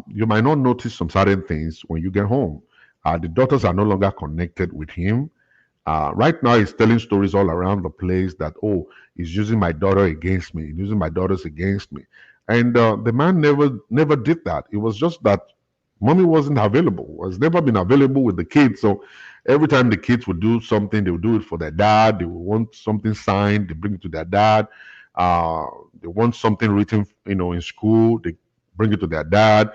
you might not notice some certain things when you get home. The daughters are no longer connected with him. Right now, he's telling stories all around the place that, oh, he's using my daughter against me, he's using my daughters against me. And the man never did that. It was just that mommy wasn't available, has never been available with the kids. So every time the kids would do something, they would do it for their dad. They would want something signed, they bring it to their dad. They want something written, in school, they bring it to their dad.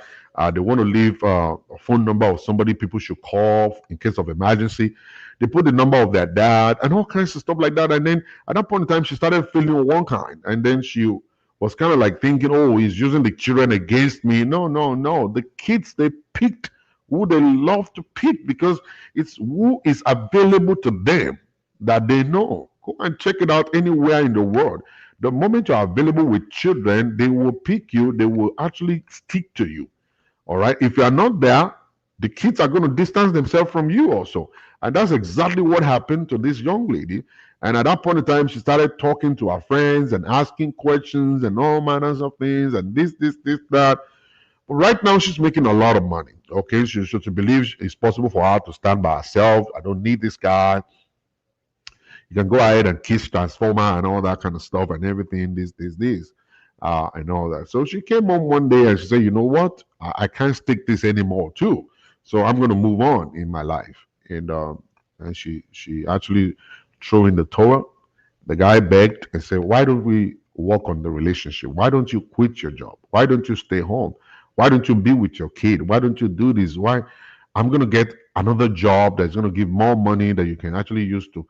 They want to leave a phone number of somebody people should call in case of emergency. They put the number of their dad and all kinds of stuff like that. And then at that point in time, she started feeling one kind. And then she was kind of like thinking, oh, he's using the children against me. No. The kids, they picked who they love to pick because it's who is available to them that they know. Go and check it out anywhere in the world. The moment you're available with children, they will pick you. They will actually stick to you. All right. If you are not there, the kids are going to distance themselves from you also. And that's exactly what happened to this young lady. And at that point in time, she started talking to her friends and asking questions and all manners of things and this, that. But right now, she's making a lot of money. Okay. She believes it's possible for her to stand by herself. I don't need this guy. You can go ahead and kiss Transformer and all that kind of stuff and everything, this. And all that. So she came home one day and she said, you know what? I can't stick this anymore too. So I'm going to move on in my life. And she actually threw in the towel. The guy begged and said, why don't we work on the relationship? Why don't you quit your job? Why don't you stay home? Why don't you be with your kid? Why don't you do this? Why? I'm going to get another job that's going to give more money that you can actually use to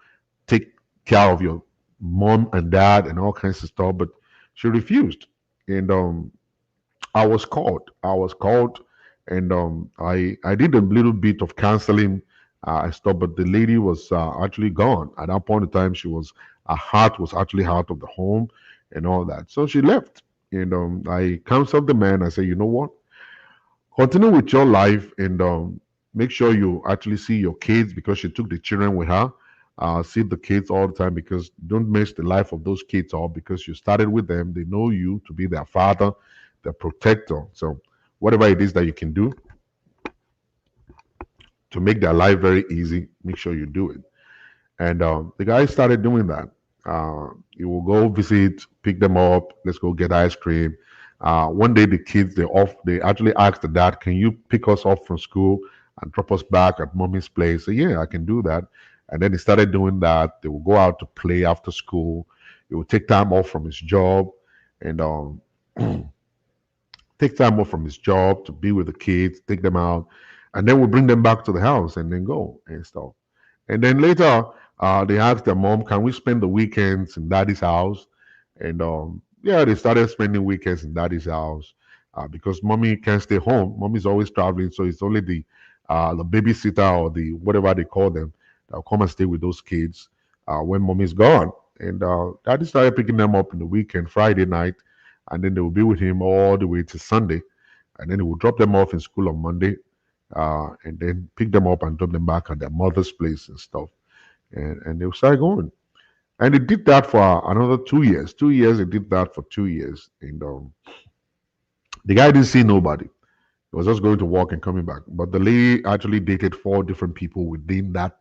take care of your mom and dad and all kinds of stuff. But she refused. And I was called. I was called, and I did a little bit of counseling. I stopped, but the lady was actually gone at that point in time. She was her heart was actually out of the home, and all that. So she left, and I counseled the man. I said, you know what? Continue with your life, and make sure you actually see your kids because she took the children with her. See the kids all the time because don't mess the life of those kids up because you started with them. They know you to be their father, their protector. So whatever it is that you can do to make their life very easy, make sure you do it. And the guy started doing that. He will go visit, pick them up. Let's go get ice cream. One day the kids they off. They actually asked the dad, "Can you pick us up from school and drop us back at mommy's place?" So yeah, I can do that. And then he started doing that. They will go out to play after school. He will take time off from his job, and take time off from his job to be with the kids, take them out, and then we'll bring them back to the house and then go and stuff. And then later, they asked their mom, "Can we spend the weekends in daddy's house?" And yeah, they started spending weekends in daddy's house because mommy can't stay home. Mommy's always traveling, so it's only the babysitter or the whatever they call them that'll come and stay with those kids when mommy's gone. And daddy started picking them up in the weekend, Friday night, and then they will be with him all the way to Sunday, and then he will drop them off in school on Monday, and then pick them up and drop them back at their mother's place and stuff, and they'll start going. And he did that for another 2 years. 2 years, he did that for 2 years, and the guy didn't see nobody. He was just going to work and coming back. But the lady actually dated four different people within that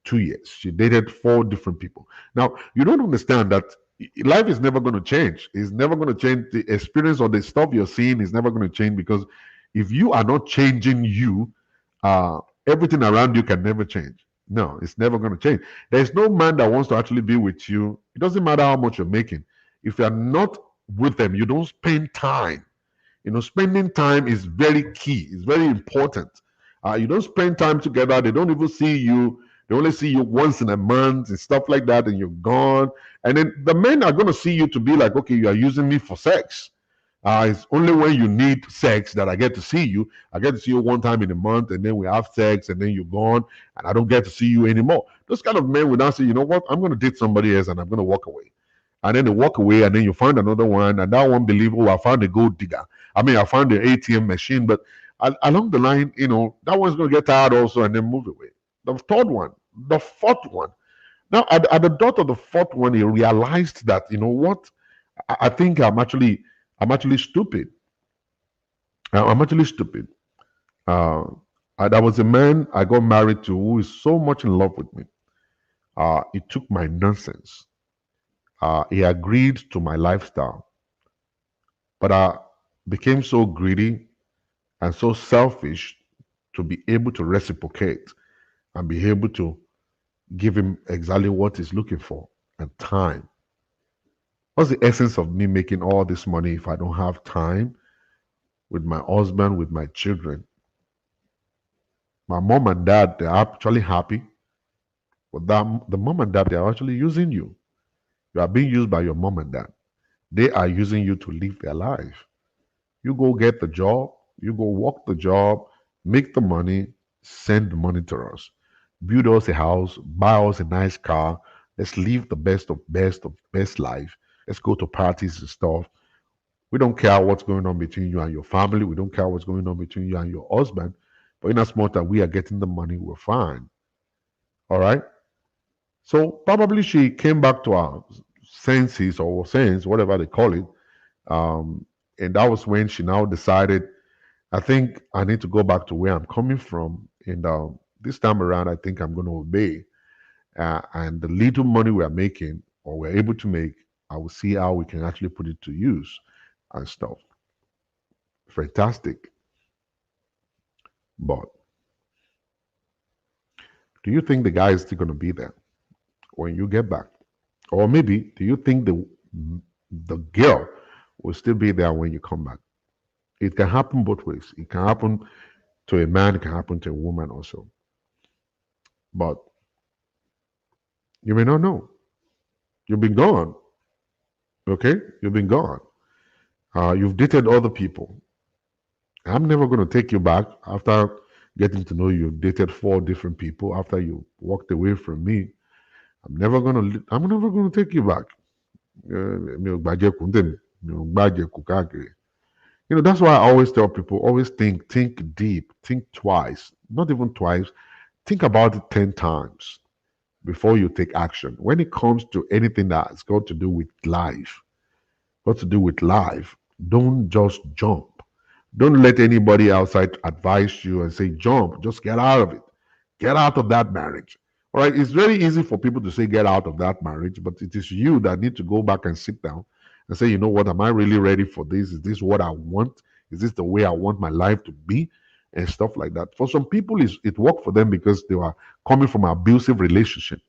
2 years. She dated four different people. Now, you don't understand that life is never going to change. It's never going to change. The experience or the stuff you're seeing is never going to change because if you are not changing you, uh, everything around you can never change. No, it's never going to change. There's no man that wants to actually be with you. It doesn't matter how much you're making. If you're not with them, you don't spend time. Spending time is very key. It's very important. You don't spend time together. They don't even see you. They only see you once in a month and stuff like that, and you're gone. And then the men are going to see you to be like, okay, you are using me for sex. It's only when you need sex that I get to see you. I get to see you one time in a month, and then we have sex, and then you're gone, and I don't get to see you anymore. Those kind of men will now say, you know what? I'm going to date somebody else, and I'm going to walk away. And then they walk away, and then you find another one, and that one believe, oh, I found a gold digger. I mean, I found the ATM machine, but along the line, that one's going to get tired also, and then move away. The third one, the fourth one. Now, at the dot of the fourth one, he realized that, you know what? I think I'm actually stupid. I'm actually stupid. Uh, there was a man I got married to who is so much in love with me. He took my nonsense. He agreed to my lifestyle, but I became so greedy and so selfish to be able to reciprocate and be able to give him exactly what he's looking for and time. What's the essence of me making all this money if I don't have time with my husband, with my children? My mom and dad, they're actually happy, but the mom and dad, they're actually using you. You are being used by your mom and dad. They are using you to live their life. You go get the job, you go work the job, make the money, send the money to us. Build us a house, buy us a nice car. Let's live the best of best life. Let's go to parties and stuff. We don't care what's going on between you and your family. We don't care what's going on between you and your husband. But in as much as we are getting the money, we're fine. All right. So probably she came back to her senses or sense, whatever they call it. Um, and that was when she now decided, I think I need to go back to where I'm coming from. And this time around, I think I'm going to obey. And the little money we are making or we're able to make, I will see how we can actually put it to use and stuff. Fantastic. But do you think the guy is still going to be there when you get back? Or maybe do you think the girl will still be there when you come back? It can happen both ways. It can happen to a man, it can happen to a woman also. But you may not know. You've been gone. Okay? You've been gone. You've dated other people. I'm never going to take you back after getting to know you. You've dated four different people after you walked away from me. I'm never going to take you back. Mi ò gbàjẹkù ntèmi, mi ò gbàjẹkù káàkiri. That's why I always tell people, always think deep, think twice, not even twice, think about it 10 times before you take action. When it comes to anything that's got to do with life, don't just jump. Don't let anybody outside advise you and say, jump, just get out of it. Get out of that marriage. All right, it's very easy for people to say, get out of that marriage, but it is you that need to go back and sit down and say, you know what, am I really ready for this? Is this what I want? Is this the way I want my life to be? And stuff like that. For some people, it worked for them because they were coming from an abusive relationship.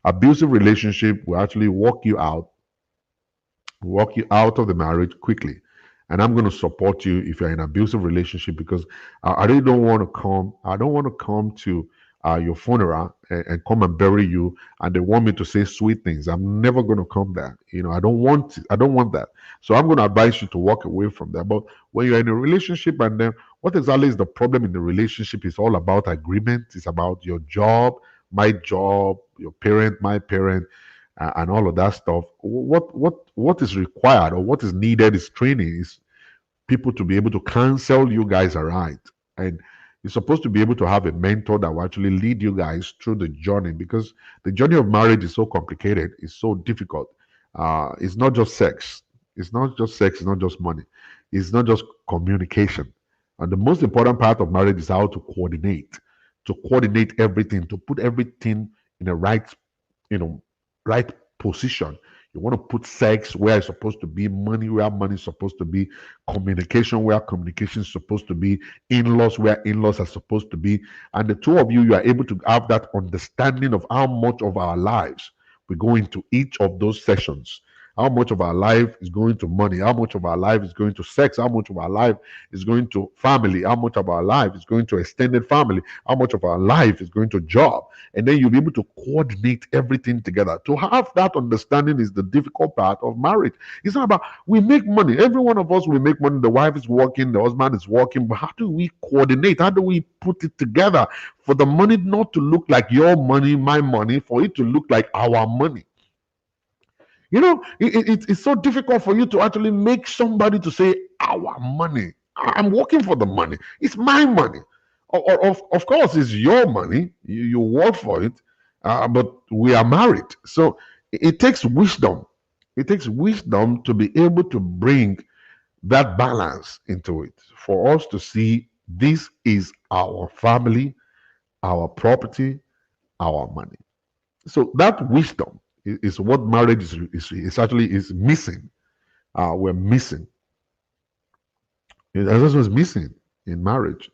Abusive relationship will actually walk you out of the marriage quickly. And I'm going to support you if you're in an abusive relationship because I really don't want to come. I don't want to come to your funeral and come and bury you, and they want me to say sweet things. I'm never going to come there. I don't want. I don't want that. So I'm going to advise you to walk away from that. But when you're in a relationship, and then what exactly is the problem in the relationship? Is all about agreement. It's about your job, my job, your parent, my parent, and all of that stuff. What is required or what is needed is training. Is people to be able to counsel you guys aright. And you're supposed to be able to have a mentor that will actually lead you guys through the journey because the journey of marriage is so complicated, it's so difficult. It's not just sex. It's not just sex, it's not just money. It's not just communication. And the most important part of marriage is how to coordinate everything, to put everything in the you know, right position. You want to put sex where it's supposed to be, money where money is supposed to be, communication where communication is supposed to be, in-laws where in-laws are supposed to be. And the two of you, you are able to have that understanding of how much of our lives we go into each of those sessions. How much of our life is going to money? How much of our life is going to sex? How much of our life is going to family? How much of our life is going to extended family? How much of our life is going to job? And then you'll be able to coordinate everything together. To have that understanding is the difficult part of marriage. It's not about we make money. Every one of us will make money. The wife is working, the husband is working. But how do we coordinate? How do we put it together for the money not to look like your money, my money, for it to look like our money? It's so difficult for you to actually make somebody to say, our money. I'm working for the money. It's my money. Of course, it's your money. You work for it, but we are married. So it takes wisdom. It takes wisdom to be able to bring that balance into it for us to see this is our family, our property, our money. So that wisdom is what marriage is actually is missing. We're missing. That's what's missing in marriage.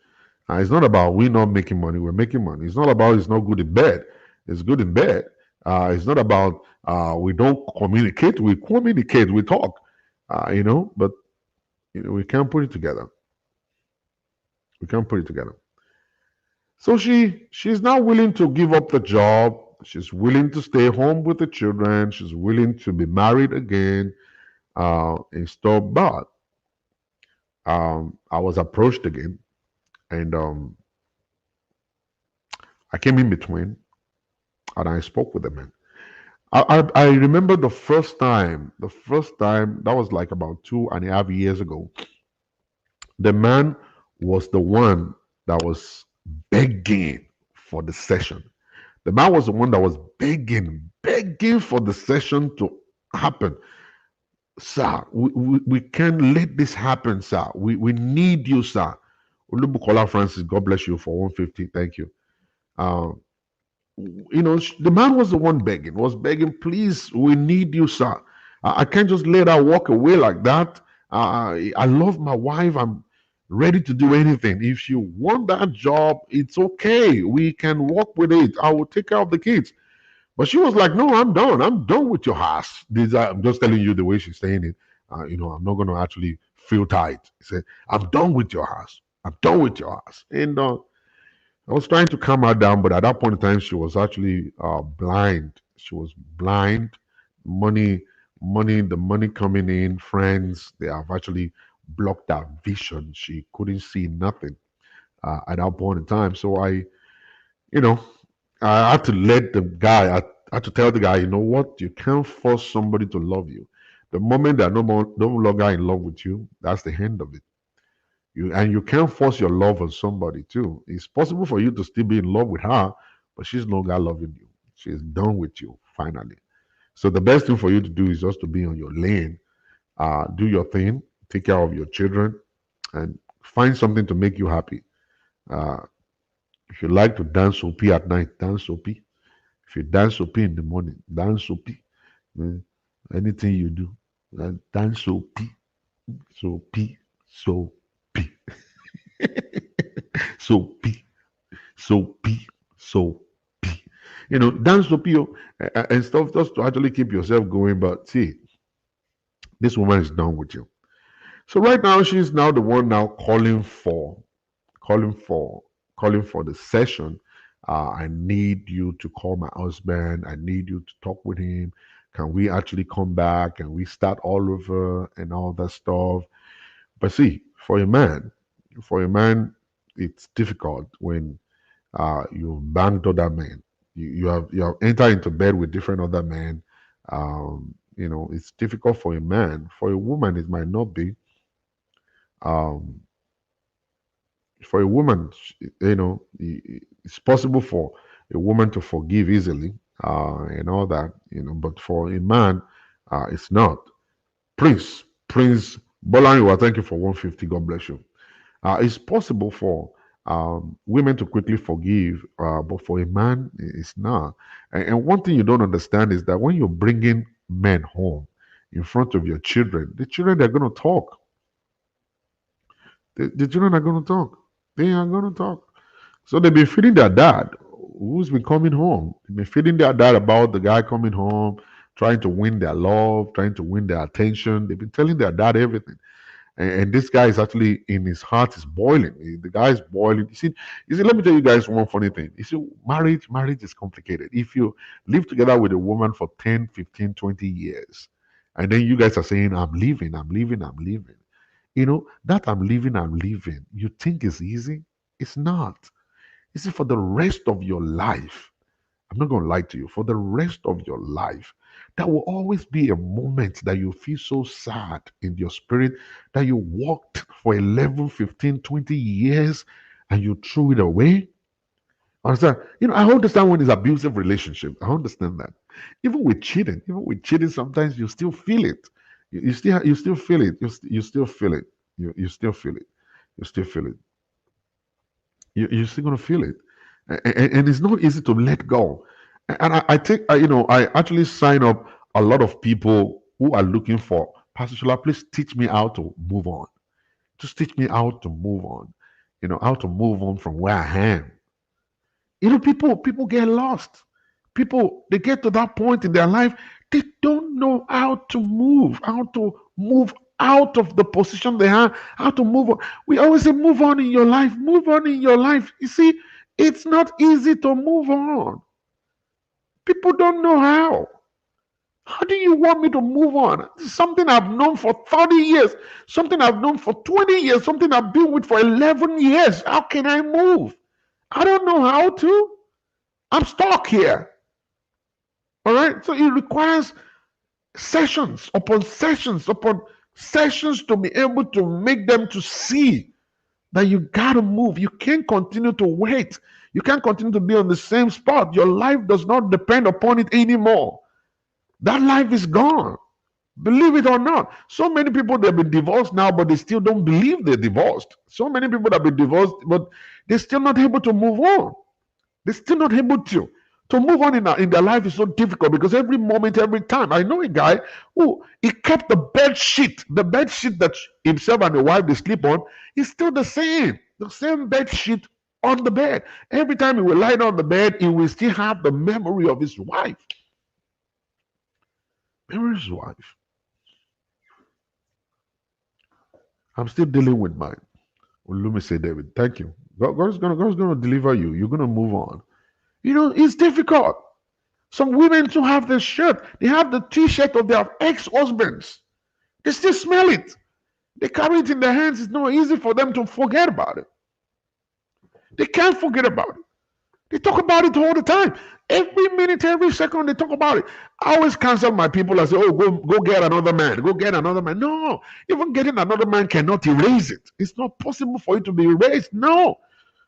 It's not about we not making money. We're making money. It's not about it's not good in bed. It's good in bed. It's not about we don't communicate. We communicate. We talk. But we can't put it together. We can't put it together. So she's now willing to give up the job. She's willing to stay home with the children. She's willing to be married again and stuff. But I was approached again, and I came in between, and I spoke with the man. I remember the first time. The first time that was like about 2.5 years ago. The man was the one that was begging for the session. The man was the one that was begging for the session to happen. Sir, we can't let this happen, sir. We need you, sir. Olubukola Francis, God bless you for 150. Thank you. Uh, the man was the one was begging, please, we need you, sir. I can't just let her walk away like that. I love my wife. I'm ready to do anything. If you want that job, it's okay. We can work with it. I will take care of the kids. But she was like, no, I'm done. I'm done with your house. I'm just telling you the way she's saying it. I'm not going to actually feel tight. He said, I'm done with your house. I'm done with your house. And I was trying to calm her down, but at that point in time, she was actually blind. She was blind. Money, the money coming in, friends, they have actually blocked her vision. She couldn't see nothing at that point in time. So you know, I had to let the guy, I had to tell the guy, you know what, you can't force somebody to love you. The moment they're no longer in love with you, that's the end of it. You can't force your love on somebody too. It's possible for you to still be in love with her, but she's no longer loving you. She's done with you finally. So the best thing for you to do is just to be on your lane, do your thing, take care of your children, and find something to make you happy. Uh, if you like to dance OP at night, dance OP. If you dance OP in the morning, dance OP. Eh, Anything you do, dance OP, so P, so P, so P, so P, so P. Dance to P and stuff just to actually keep yourself going. But see, this woman is done with you. So right now, she's now the one now calling for, calling for the session. I need you to call my husband. I need you to talk with him. Can we actually come back and we start all over and all that stuff? But see, for a man, it's difficult when you've banged other men. You have entered into bed with different other men. It's difficult for a man. For a woman, it might not be. Um, for a woman, it's possible for a woman to forgive easily and all that. But for a man, it's not. Prince Bolaniwa, thank you for 150. God bless you. It's possible for women to quickly forgive, but for a man, it's not. And one thing you don't understand is that when you're bringing men home in front of your children, the children they're going to talk. The children are going to talk. They are going to talk. So they've been feeding their dad, who's been coming home. They've been feeding their dad about the guy coming home, trying to win their love, trying to win their attention. They've been telling their dad everything. And this guy is actually in his heart is boiling. The guy is boiling. You see, let me tell you guys one funny thing. You see, marriage is complicated. If you live together with a woman for 10, 15, 20 years, and then you guys are saying, I'm leaving, I'm leaving, I'm leaving. That I'm leaving, you think is easy? It's not. You see, for the rest of your life, I'm not going to lie to you, for the rest of your life, there will always be a moment that you feel so sad in your spirit that you walked for 11, 15, 20 years and you threw it away. Understand? I understand when it's abusive relationship. I understand that. Even with cheating, sometimes you still feel it. You still feel it. You still feel it. You still feel it. You still feel it. You're still gonna feel it, and it's not easy to let go. And I take, I actually sign up a lot of people who are looking for Pastor Shola. Please teach me how to move on. Just teach me how to move on. How to move on from where I am. People get lost. People they get to that point in their life they don't know how to move out of the position they are, how to move on. We always say, move on in your life, move on in your life. You see, it's not easy to move on. People don't know how. How do you want me to move on? Something I've known for 30 years, something I've known for 20 years, something I've been with for 11 years. How can I move? I don't know how to. I'm stuck here. All right. So it requires sessions upon sessions upon sessions to be able to make them to see that you got to move. You can't continue to wait. You can't continue to be on the same spot. Your life does not depend upon it anymore. That life is gone. Believe it or not. So many people they've been divorced now, but they still don't believe they're divorced. So many people have been divorced, but they're still not able to move on. They're still not able to move on in their life is so difficult because every moment, every time. I know a guy who he kept the bed sheet that himself and the wife they sleep on is still the same bed sheet on the bed. Every time he will lie down on the bed, he will still have the memory of his wife. Memory of his wife. I'm still dealing with mine. Well, let me say, David, thank you. God's gonna deliver you. You're gonna move on. It's difficult. Some women too have the shirt. They have the T-shirt of their ex-husbands. They still smell it. They carry it in their hands. It's not easy for them to forget about it. They can't forget about it. They talk about it all the time. Every minute, every second, they talk about it. I always cancel my people and say, "Oh, go get another man. Go get another man." No, even getting another man cannot erase it. It's not possible for it to be erased. No,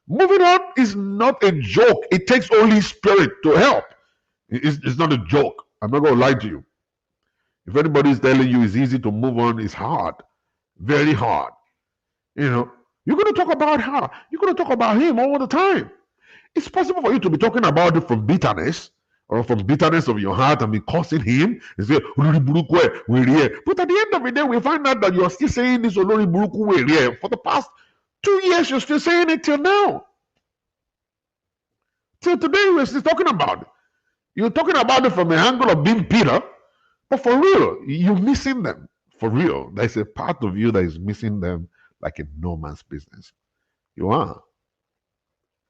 moving on is not a joke. It takes Holy Spirit to help. It's not a joke. I'm not going to lie to you. If anybody is telling you it's easy to move on, it's hard, very hard. You know, you're going to talk about her. You're going to talk about him all the time. It's possible for you to be talking about it from bitterness or from bitterness of your heart and be cursing him and say, "Olori burúkú we're here." But at the end of the day, we find out that you are still saying this "Olori burúkú we're here." For the past 2 years, you're still saying it till now. Till today, we're still talking about it. You're talking about it from the angle of being Peter, but for real, you're missing them. For real, there's a part of you that is missing them like a no man's business. You are.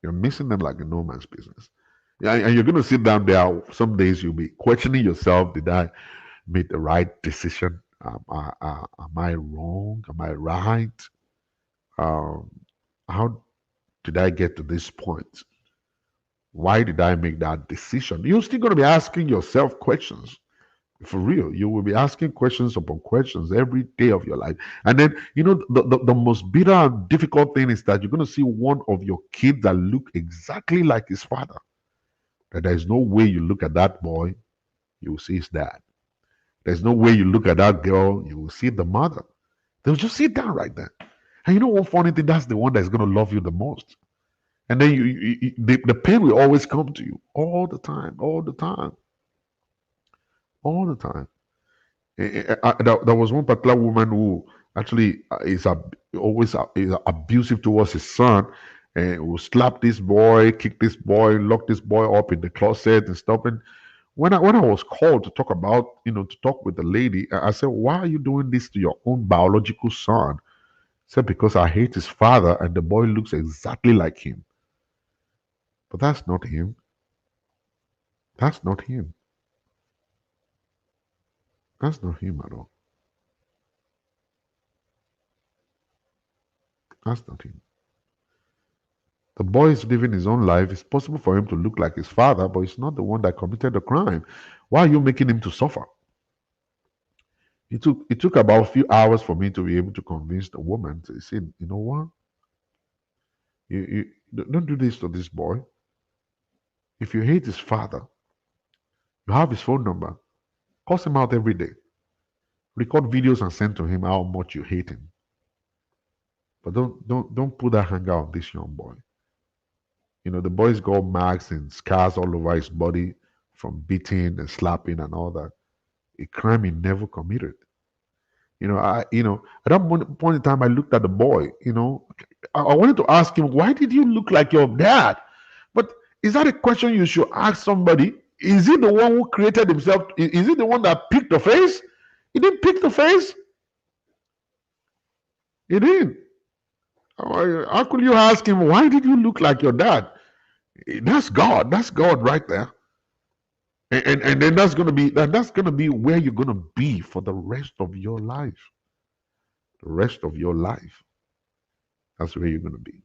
You're missing them like a no man's business. Yeah, and you're going to sit down there. Some days you'll be questioning yourself. Did I make the right decision? Am I wrong? Am I right? Um, how did I get to this point? Why did I make that decision? You're still going to be asking yourself questions. For real, you will be asking questions upon questions every day of your life. And then, the most bitter and difficult thing is that you're going to see one of your kids that look exactly like his father. That there's no way you look at that boy, you will see his dad. There's no way you look at that girl, you will see the mother. They'll just sit down right there. And you know one funny thing? That's the one that's going to love you the most. And then the pain will always come to you all the time, all the time, all the time. There was one particular woman who actually is abusive towards his son, and will slap this boy, kick this boy, lock this boy up in the closet and stuff. And when I was called to talk about, to talk with the lady, I said, "Why are you doing this to your own biological son?" Said, "Because I hate his father, and the boy looks exactly like him." But that's not him. That's not him. That's not him at all. That's not him. The boy is living his own life. It's possible for him to look like his father, but he's not the one that committed the crime. Why are you making him to suffer? It took about a few hours for me to be able to convince the woman to say, "You know what? You don't do this to this boy. If you hate his father, you have his phone number. Call him out every day. Record videos and send to him how much you hate him. But don't put that anger on this young boy. The boy's got marks and scars all over his body from beating and slapping and all that. A crime he never committed. At that point in time, I looked at the boy. I wanted to ask him, "Why did you look like your dad?" But is that a question you should ask somebody? Is he the one who created himself? Is he the one that picked the face? He didn't pick the face. He didn't. How could you ask him, "Why did you look like your dad?" That's God. That's God right there. And then that's gonna be where you're gonna be for the rest of your life. The rest of your life. That's where you're gonna be.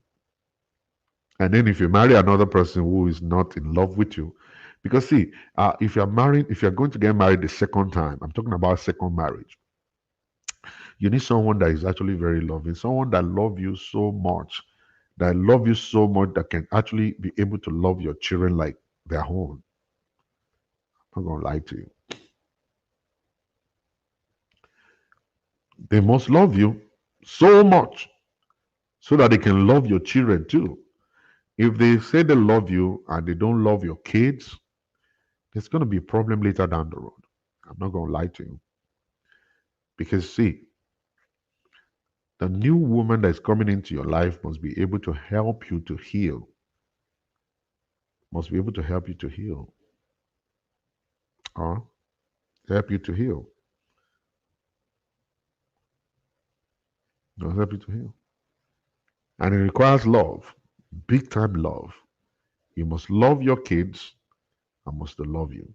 And then if you marry another person who is not in love with you, because see, if you're going to get married the second time, I'm talking about second marriage, you need someone that is actually very loving, someone that love you so much, that can actually be able to love your children like their own. I'm not gonna lie to you. They must love you so much so that they can love your children too. If they say they love you and they don't love your kids, there's going to be a problem later down the road. I'm not going to lie to you. Because, see, the new woman that's coming into your life must be able to help you to heal, must be able to help you to heal, or help you to heal. It help you to heal. And it requires love, big time love. You must love your kids and must love you.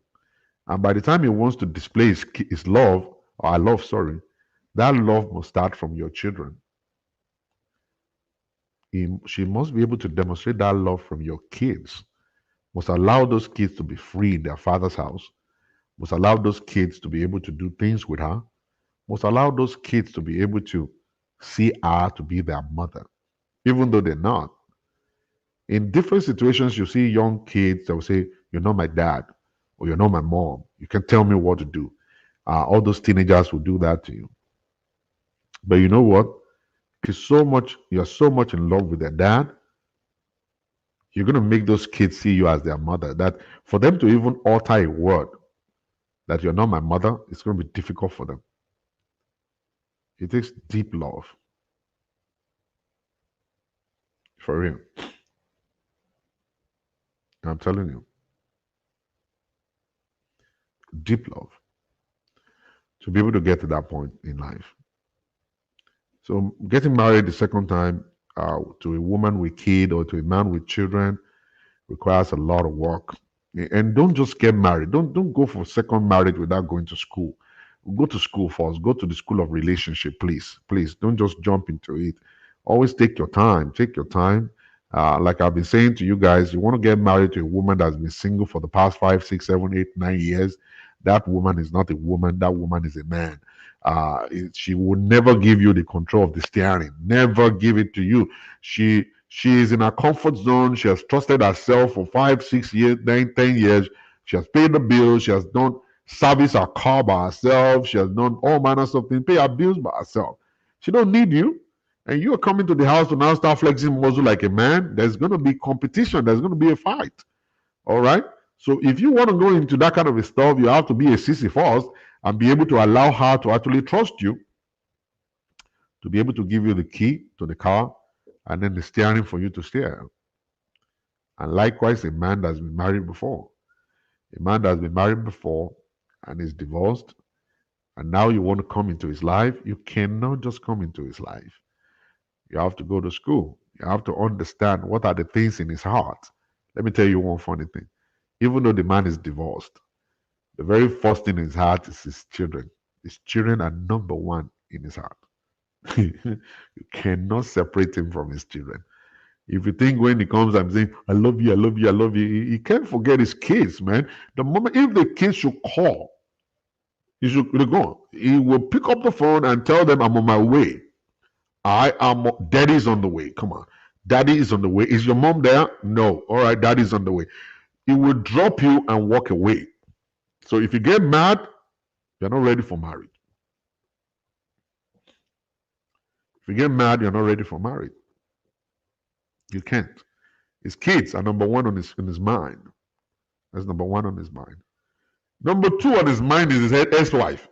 And by the time he wants to display his love, or I love, sorry, that love must start from your children. She must be able to demonstrate that love from your kids. Must allow those kids to be free in their father's house. Must allow those kids to be able to do things with her. Must allow those kids to be able to see her to be their mother, even though they're not. In different situations, you see young kids that will say, "You're not my dad," or "You're not my mom. You can tell me what to do." All those teenagers will do that to you. But you know what? You're so much in love with their dad, you're going to make those kids see you as their mother. That for them to even utter a word that you're not my mother, it's going to be difficult for them. It takes deep love. For real. I'm telling you. Deep love. To be able to get to that point in life. So getting married the second time to a woman with kid or to a man with children requires a lot of work. And don't just get married. Don't go for second marriage without going to school. Go to school first. Go to the school of relationship, please. Please don't just jump into it. Always take your time. Take your time. Like I've been saying to you guys, you want to get married to a woman that's been single for the past 5, 6, 7, 8, 9 years. That woman is not a woman. That woman is a man. She will never give you the control of the steering. Never give it to you. She is in her comfort zone. She has trusted herself for 5, 6 years, 9, 10 years. She has paid the bills. She has done service her car by herself. She has done all manners of things, pay her bills by herself. She don't need you. And you are coming to the house to now start flexing muscle like a man. There's going to be competition. There's going to be a fight. All right. So if you want to go into that kind of a stuff, you have to be a sissy first and be able to allow her to actually trust you, to be able to give you the key to the car and then the steering for you to steer. And likewise, a man that's been married before. A man that's been married before and is divorced, and now you want to come into his life, you cannot just come into his life. You have to go to school. You have to understand what are the things in his heart. Let me tell you one funny thing. Even though the man is divorced, the very first thing in his heart is his children. His children are number one in his heart. You cannot separate him from his children. If you think when he comes and saying, "I love you, I love you, I love you," he can't forget his kids, man. The moment if the kids should call, he should go. He will pick up the phone and tell them, "I'm on my way. Daddy's on the way. Come on. Daddy is on the way. Is your mom there? No. All right, daddy's on the way." He will drop you and walk away. So if you get mad, you're not ready for marriage. If you get mad, you're not ready for marriage. You can't. His kids are number one in his mind. That's number one on his mind. Number two on his mind is his ex-wife.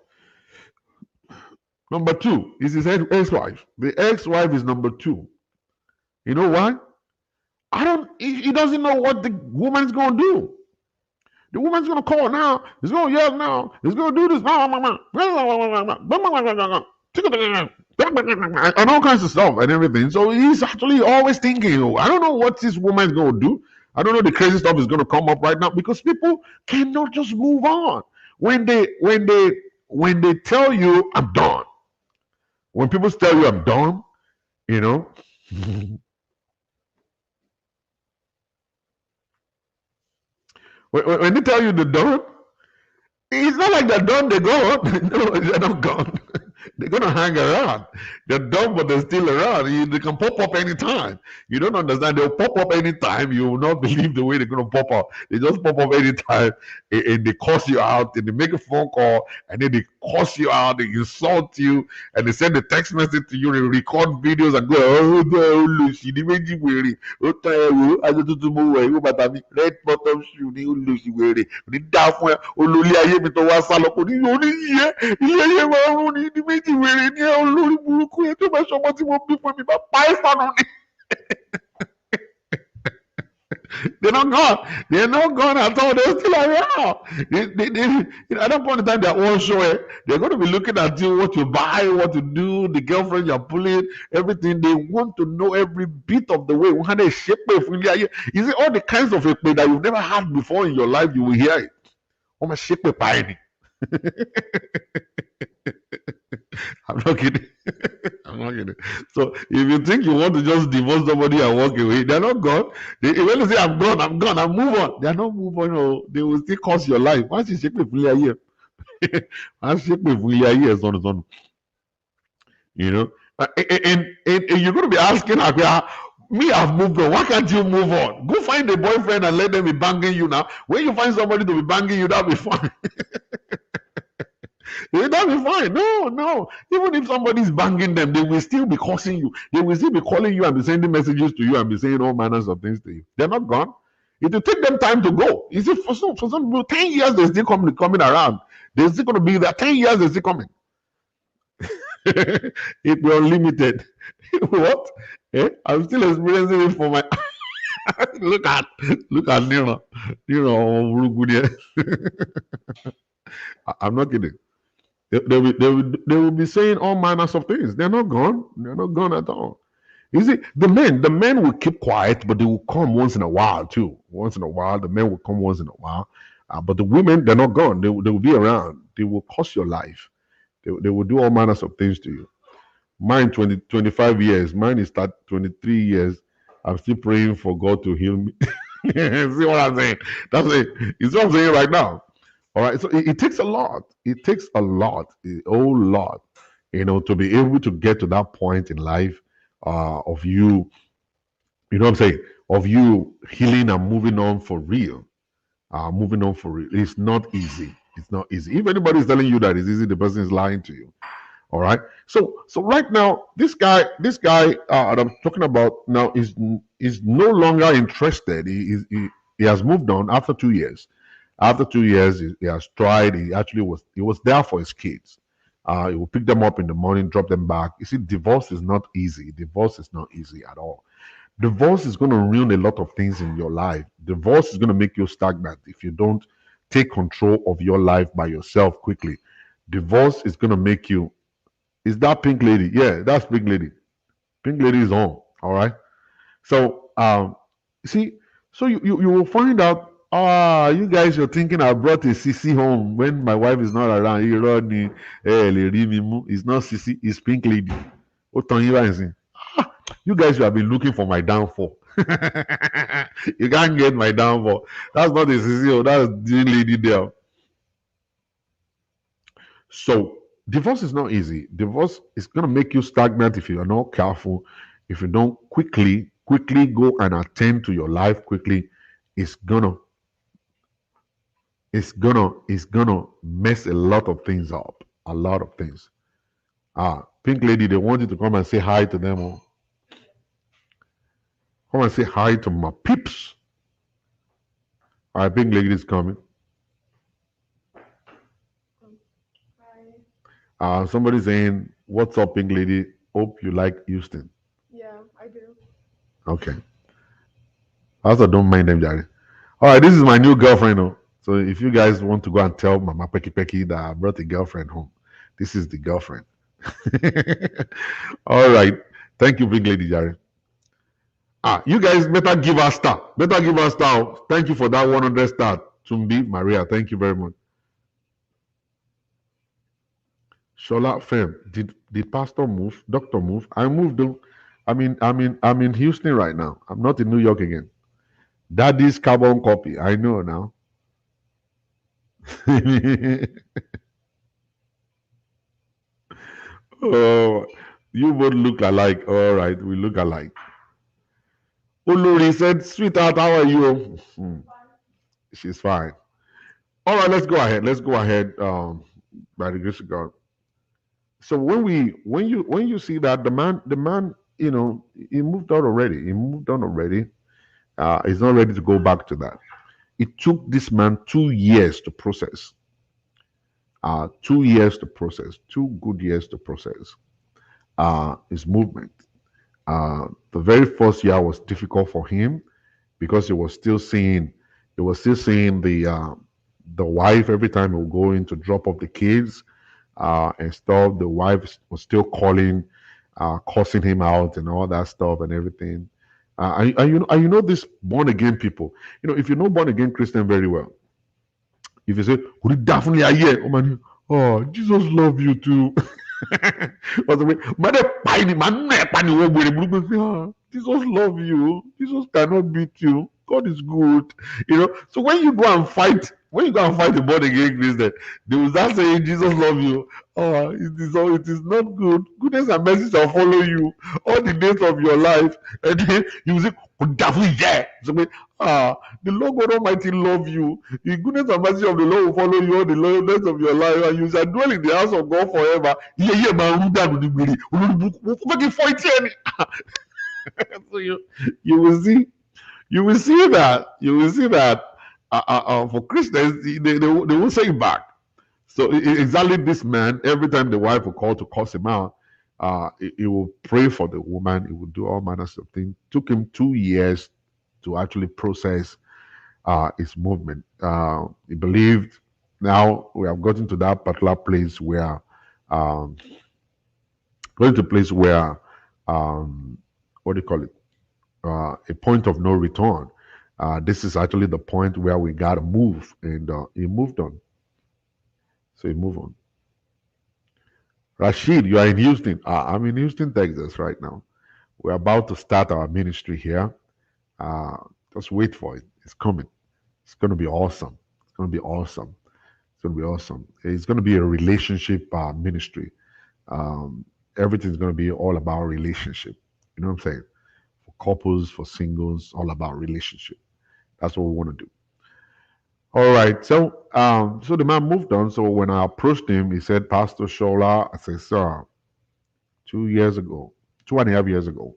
Number two is his ex-wife. The ex-wife is number two. You know why? He doesn't know what the woman's going to do. The woman's going to call now. He's going to yell now. He's going to do this. And all kinds of stuff and everything. So he's actually always thinking, "Oh, I don't know what this woman's going to do. I don't know the crazy stuff is going to come up right now," because people cannot just move on. When they tell you, "I'm done," when people tell you, "I'm done," you know, when they tell you they're done, it's not like they're done, they're gone. No, they're not gone. They're going to hang around. They're done, but they're still around. They can pop up anytime. You don't understand. They'll pop up anytime. You will not believe the way they're going to pop up. They just pop up anytime, and they curse you out, and they make a phone call, and then they curse you out, they insult you, and they send a text message to you, they record videos and go, "Oh, Lucy, the way you wear it. I just do more way. Red bottom shoe, Lucy wear it. The daft one, Oluli ayé mi tó wá sálọ kò ní oníyẹ ilé ayé máa ń rún ní ní méjì wèrè ní olórí burúkú yẹn tó bá ṣọmọ tí mo bí fún mi bá pa ẹ́ sànù ni." They're not gone. They're not gone at all. They're still around. At that point in time, they're all showing. They're going to be looking at you, what you buy, what you do, the girlfriend you're pulling, everything. They want to know every bit of the way. You see, all the kinds of ekpe that you've never had before in your life, you will hear it. I'm not kidding. I'm not kidding. So if you think you want to just divorce somebody and walk away, they're not gone. They when they say I'm gone, I move on. They're not move on. No, they will still cost your life. Once you shake me fully here, once you shake me fully here, son. You know, and you're going to be asking, me, I've moved on. Why can't you move on? Go find a boyfriend and let them be banging you now. When you find somebody to be banging you, that'll be fine. That'll be fine. No, no. Even if somebody's banging them, they will still be cursing you. They will still be calling you and be sending messages to you and be saying all manners of things to you. They're not gone. It will take them time to go. You see, for some people, 10 years they're still coming around. They're still going to be there. 10 years they're still coming. It will unlimited. What? I'm still experiencing it for my look at Nero. I'm not kidding. They will be saying all manners of things. They're not gone. They're not gone at all. You see, the men will keep quiet, but they will come once in a while too. Once in a while, the men will come once in a while. But the women, they're not gone. They will be around. They will cost your life. They will do all manners of things to you. Mine 25 years. Mine is 23 years. I'm still praying for God to heal me. See what I'm saying? That's it. It's what I'm saying right now. All right. So it takes a lot. It takes a lot, a whole lot, to be able to get to that point in life of you, you know what I'm saying, of you healing and moving on for real. Moving on for real. It's not easy. It's not easy. If anybody is telling you that it's easy, the person is lying to you. All right. So right now, this guy that I'm talking about now is no longer interested. He has moved on after 2 years. After 2 years, he has tried. He was there for his kids. He will pick them up in the morning, drop them back. You see, divorce is not easy. Divorce is not easy at all. Divorce is going to ruin a lot of things in your life. Divorce is going to make you stagnant if you don't take control of your life by yourself quickly. Divorce is going to make you. Is that Pink Lady? Yeah, that's Pink Lady. Pink Lady is on. All right. So see, so you will find out. You guys are thinking I brought a CC home when my wife is not around. It's not CC, it's Pink Lady. You guys have been looking for my downfall. You can't get my downfall. That's not a CC, that's the lady there. So divorce is not easy. Divorce is gonna make you stagnant if you are not careful. If you don't quickly go and attend to your life quickly, it's gonna mess a lot of things up. A lot of things. Pink Lady, they want you to come and say hi to them. Come and say hi to my peeps. All right, Pink Lady is coming. Somebody saying, "What's up, Pink Lady? Hope you like Houston." Yeah, I do. Okay. I also don't mind them, Jerry. All right, this is my new girlfriend. So if you guys want to go and tell Mama Pecky Pecky that I brought a girlfriend home, this is the girlfriend. All right. Thank you, Big Lady Jerry. You guys better give us star. Better give us star. Thank you for that 100 star. Tumbi Maria, thank you very much. Shola Fem, did Pastor move? Doctor move? I moved though. I'm in Houston right now. I'm not in New York again. Daddy's carbon copy. I know now. Oh, you both look alike. All right, we look alike. Uluri said, "Sweetheart, how are you?" She's fine. All right, let's go ahead. Let's go ahead. By the grace of God. So when you see that the man, he moved on already. He moved on already. He's not ready to go back to that. It took this man 2 years to process. 2 years to process. 2 good years to process his movement. The very first year was difficult for him because he was still seeing the wife every time he would go in to drop off the kids and stuff. The wife was still calling, cursing him out and all that stuff and everything. You know this born again people. You know, if you know born again Christian very well, if you say, "Would it definitely I hear?" Oh man, oh Jesus love you too. Or the way, mother piny man, piny Jesus love you. Jesus cannot beat you. God is good. You know. So when you go and fight the born again Christian, they will start saying Jesus love you. Oh, it is not good. Goodness and mercy shall follow you all the days of your life. And then you will say, "Oh, devil, yeah." So, the Lord God Almighty love you. The goodness and mercy of the Lord will follow you all the days of your life, and you shall dwell in the house of God forever. Yeah, yeah, man. So you will see, you will see that for Christians, they won't say it back. So exactly this man, every time the wife will call to curse him out, he will pray for the woman. He will do all manners of things. Took him 2 years to actually process his movement. He believed. Now we have gotten to that particular place where, um, going to a place where, what do you call it? A point of no return. This is actually the point where we got to move, and he moved on. So he moved on. Rashid, you are in Houston. I'm in Houston, Texas right now. We're about to start our ministry here. Uh, just wait for it. It's coming. It's going to be awesome. It's going to be awesome. It's going to be awesome. It's going to be a relationship ministry. Um, Everything's going to be all about relationship. You know what I'm saying? For couples, for singles, all about relationship. That's what we want to do. All right. So the man moved on. So when I approached him, he said, Pastor Shola, I said, sir, 2 years ago, 2.5 years ago,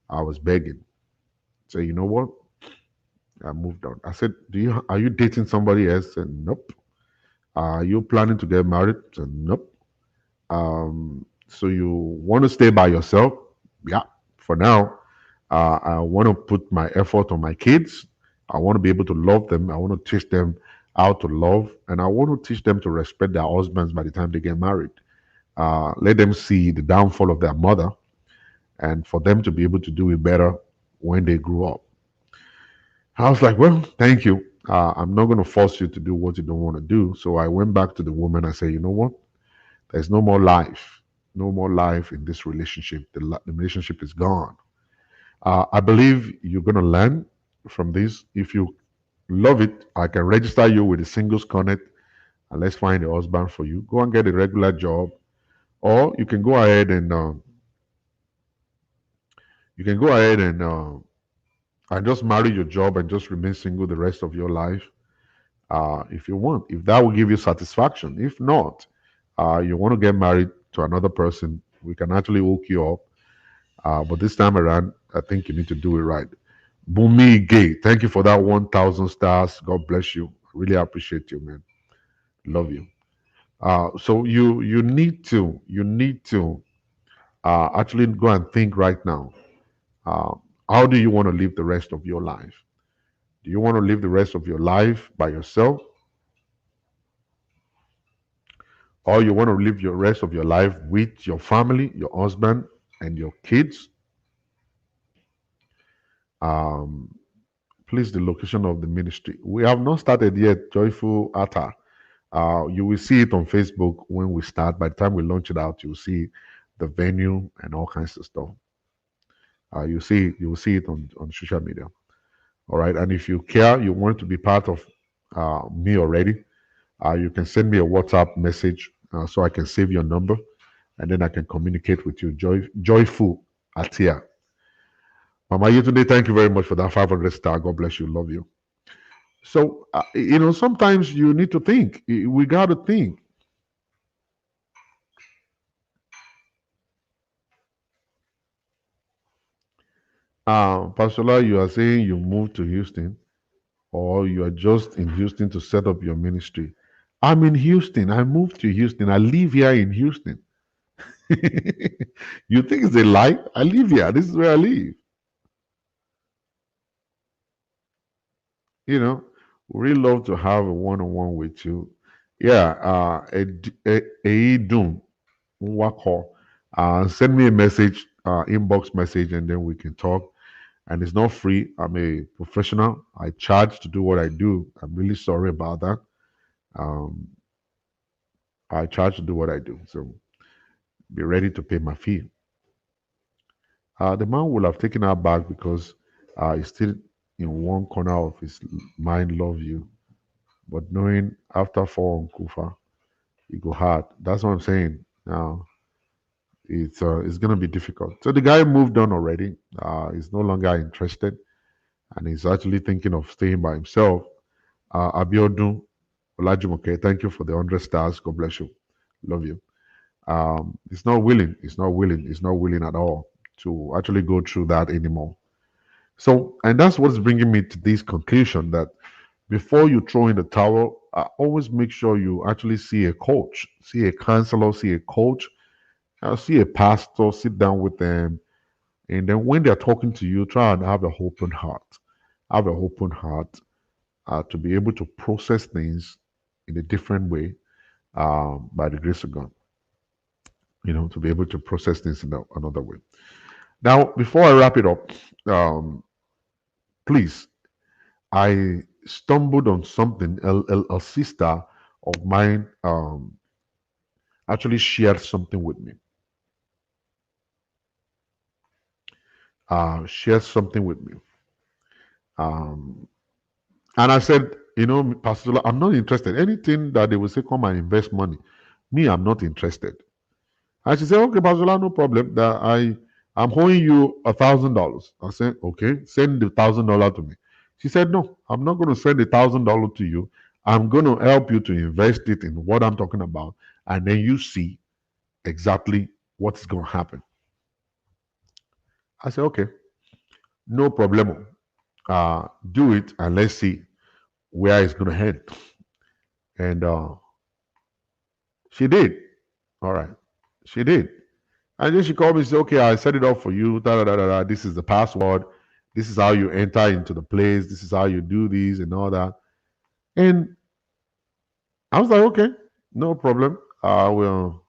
I was begging. Say, you know what? I moved on. I said, are you dating somebody else? He said, nope. Are you planning to get married? I said, nope. So you want to stay by yourself? Yeah, for now. I want to put my effort on my kids. I want to be able to love them. I want to teach them how to love, and I want to teach them to respect their husbands by the time they get married. Let them see the downfall of their mother, and for them to be able to do it better when they grow up. I was like, well, thank you. I'm not going to force you to do what you don't want to do. So I went back to the woman. I said, you know what? There's no more life, no more life in this relationship. The relationship is gone. I believe you're going to learn from this. If you love it, I can register you with a singles connect and let's find a husband for you. Go and get a regular job, or you can go ahead and you can go ahead and just marry your job and just remain single the rest of your life, if you want. If that will give you satisfaction. If not, you want to get married to another person, we can actually hook you up. But this time around, I think you need to do it right. Bumi Gay, thank you for that 1,000 stars. God bless you. Really appreciate you, man. Love you. So you need to actually go and think right now. Uh, how do you want to live the rest of your life? Do you want to live the rest of your life by yourself, or you want to live your rest of your life with your family, your husband, and your kids? Um, Please, the location of the ministry. We have not started yet. Joyful Atta. You will see it on Facebook when we start. By the time we launch it out, you'll see the venue and all kinds of stuff. You will see it on social media. All right. And if you care, you want to be part of me already, you can send me a WhatsApp message so I can save your number and then I can communicate with you. Joyful Atia. Mama Yetunde, thank you very much for that 500 star. God bless you. Love you. So, sometimes you need to think. We got to think. Pastor, you are saying you moved to Houston or you are just in Houston to set up your ministry. I'm in Houston. I moved to Houston. I live here in Houston. You think it's a lie? I live here. This is where I live. You know, we really love to have a one-on-one with you. Yeah, a doom call. Send me a message, inbox message, and then we can talk. And it's not free. I'm a professional. I charge to do what I do. I'm really sorry about that. Um, I charge to do what I do. So be ready to pay my fee. The man will have taken her back because he's still in one corner of his mind, love you. But knowing after four on Kufa, it go hard. That's what I'm saying. Now it's gonna be difficult. So the guy moved on already. He's no longer interested, and he's actually thinking of staying by himself. Abiodun Olajumoke, thank you for the 100 stars. God bless you. Love you. He's not willing. He's not willing. He's not willing at all to actually go through that anymore. So, and that's what's bringing me to this conclusion that before you throw in the towel, always make sure you actually see a coach, see a counselor, see a coach, see a pastor, sit down with them. And then when they're talking to you, try and have an open heart. Have an open heart to be able to process things in a different way by the grace of God. To be able to process things in another way. Now, before I wrap it up, um, please, I stumbled on something. A sister of mine actually shared something with me. Shared something with me. Um, and I said, Pastor, Zola, I'm not interested. Anything that they will say, come and invest money. Me, I'm not interested. And she said, okay, Pastor Zola, no problem. That I'm owing you $1,000. I said, okay, send the $1,000 to me. She said, no, I'm not going to send $1,000 to you. I'm going to help you to invest it in what I'm talking about, and then you see exactly what's going to happen. I said, okay, no problem. Do it, and let's see where it's going to head. And she did. All right, she did. And then she called me and said, okay, I set it up for you. Da, da, da, da, da. This is the password. This is how you enter into the place. This is how you do these and all that. And I was like, okay, no problem. I will.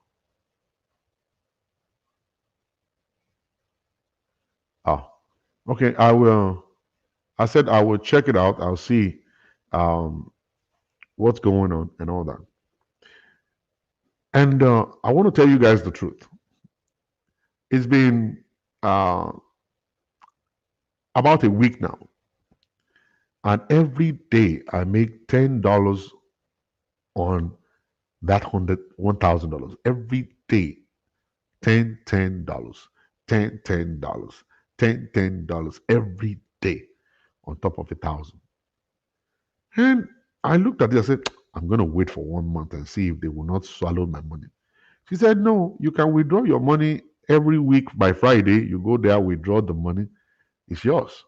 Oh, okay, I will. I said I will check it out. I'll see um, what's going on and all that. And I want to tell you guys the truth. It's been uh, about a week now, and every day I make $10 on that $1,000 every day. $10 $10 $10 every day on top of 1,000. And I looked at it. I said, I'm going to wait for 1 month and see if they will not swallow my money. She said, no, you can withdraw your money every week by Friday. You go there, withdraw the money, it's yours.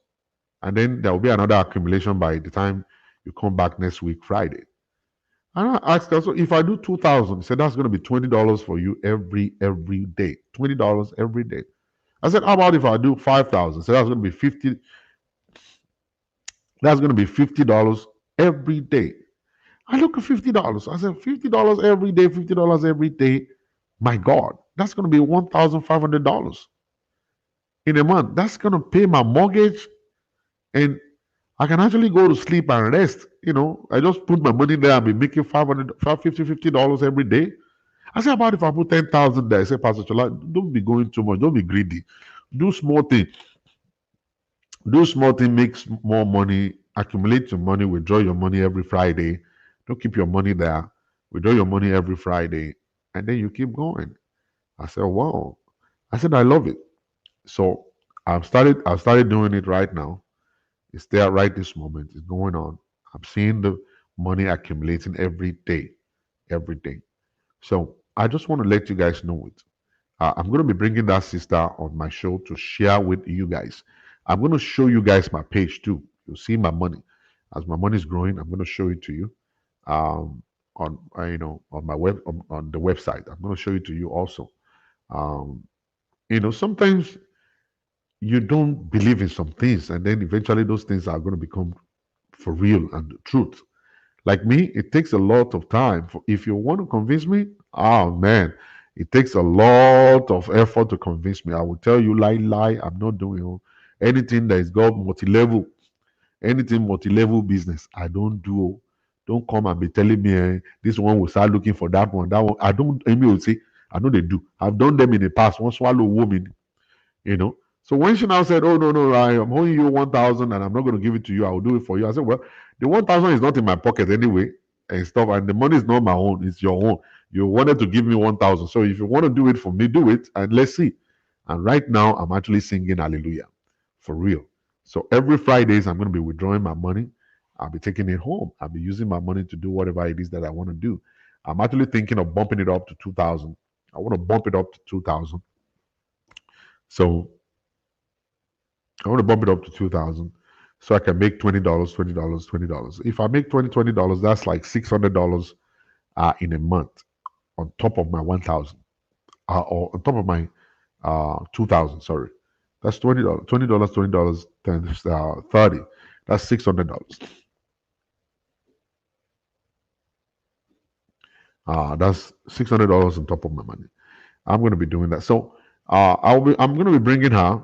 And then there will be another accumulation by the time you come back next week, Friday. And I asked her, so if I do 2,000, she said that's going to be $20 for you every day. $20 every day. I said, how about if I do 5,000? So that's going to be 50. That's going to be $50 every day. I look at $50. I said, $50 every day, $50 every day. My God, that's going to be $1,500 in a month. That's going to pay my mortgage, and I can actually go to sleep and rest. I just put my money there and be making $50 every day. I said, about if I put 10,000 there, I said, Pastor Chola, don't be going too much. Don't be greedy. Do small thing. Do small thing, makes more money. Accumulate your money. Withdraw your money every Friday. Don't keep your money there. Withdraw your money every Friday, and then you keep going. I said, wow. I said, I love it. So I've started doing it right now. It's there right this moment. It's going on. I'm seeing the money accumulating every day, every day. So I just want to let you guys know it. I'm going to be bringing that sister on my show to share with you guys. I'm going to show you guys my page too. You'll see my money. As my money is growing, I'm going to show it to you on on my on the website. I'm going to show it to you also. Um, sometimes you don't believe in some things, and then eventually those things are going to become for real and the truth. Like me, it takes a lot of time. If you want to convince me, oh man, it takes a lot of effort to convince me. I will tell you, lie, I'm not doing anything that is got multi-level, anything multi-level business. I don't do. Don't come and be telling me this one will start looking for that one. That one, I don't. Amy will say, I know they do. I've done them in the past. One swallow woman, you know. So when she now said, "Oh no, I am owing you 1,000, and I'm not going to give it to you. I will do it for you," I said, "Well, the 1,000 is not in my pocket anyway, and stuff, and the money is not my own. It's your own. You wanted to give me 1,000, so if you want to do it for me, do it, and let's see." And right now, I'm actually singing Hallelujah, for real. So every Fridays, I'm going to be withdrawing my money. I'll be taking it home. I'll be using my money to do whatever it is that I want to do. I'm actually thinking of bumping it up to 2,000. I want to bump it up to 2,000. So I want to bump it up to 2,000 so I can make $20, $20, $20. If I make $20, that's like $600 in a month on top of my 1,000 or on top of my 2,000. Sorry, that's $20. $20, $20 times 30. That's $600. That's $600 on top of my money. I'm going to be doing that. So I'm going to be bringing her.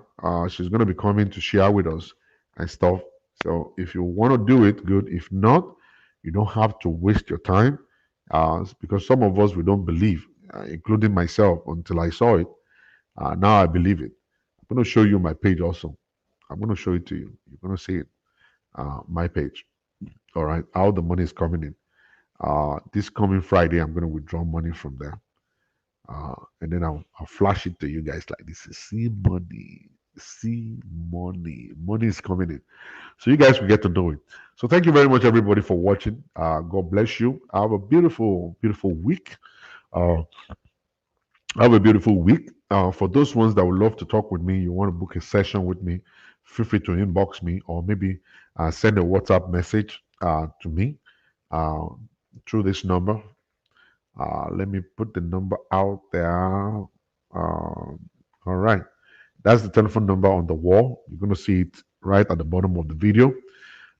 She's going to be coming to share with us and stuff. So if you want to do it, good. If not, you don't have to waste your time because some of us we don't believe, including myself, until I saw it. Now I believe it. I'm going to show you my page also. I'm going to show it to you. You're going to see it. My page. All right. How the money is coming in. This coming Friday, I'm going to withdraw money from there. And then I'll flash it to you guys like this. See money. See money. Money is coming in. So you guys will get to know it. So thank you very much, everybody, for watching. God bless you. Have a beautiful, beautiful week. Uh, have a beautiful week. For those ones that would love to talk with me, you want to book a session with me, feel free to inbox me or maybe send a WhatsApp message to me uh, through this number. Let me put the number out there. All right. That's the telephone number on the wall. You're going to see it right at the bottom of the video.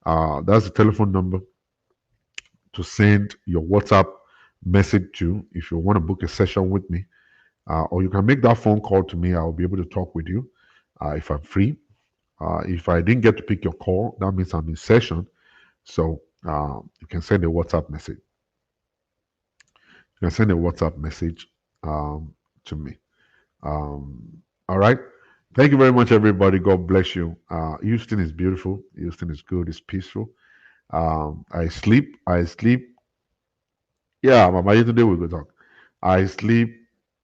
That's the telephone number to send your WhatsApp message to if you want to book a session with me. Or you can make that phone call to me. I'll be able to talk with you if I'm free. If I didn't get to pick your call, that means I'm in session. So you can send a WhatsApp message. You can send a WhatsApp message to me. All right. Thank you very much, everybody. God bless you. Houston is beautiful. Houston is good. It's peaceful. I sleep. I sleep. Yeah, Mama, today we go talk. I sleep.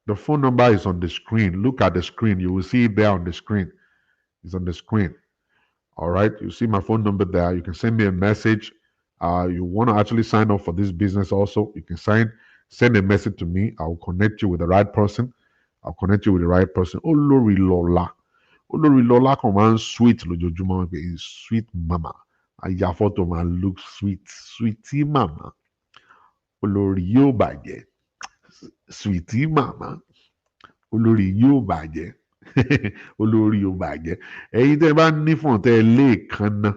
The phone number is on the screen. Look at the screen. You will see it there on the screen. It's on the screen. All right. You see my phone number there. You can send me a message. You want to actually sign up for this business also. You can send a message to me. I'll connect you with the right person. I'll connect you with the right person. Olori Lola. Olori Lola kan máa ń sweet lójoojúmọ́ pé sweet mama. Aya fọ́tò máa look sweet. Sweetie mama. Olórí yóò bàjẹ́. Sweetie mama. Olórí yóò bàjẹ́. Olórí yóò bàjẹ́. Ẹ̀yin tẹ́ ẹ bá nífọ̀n tẹ́ ẹ lé kan náà.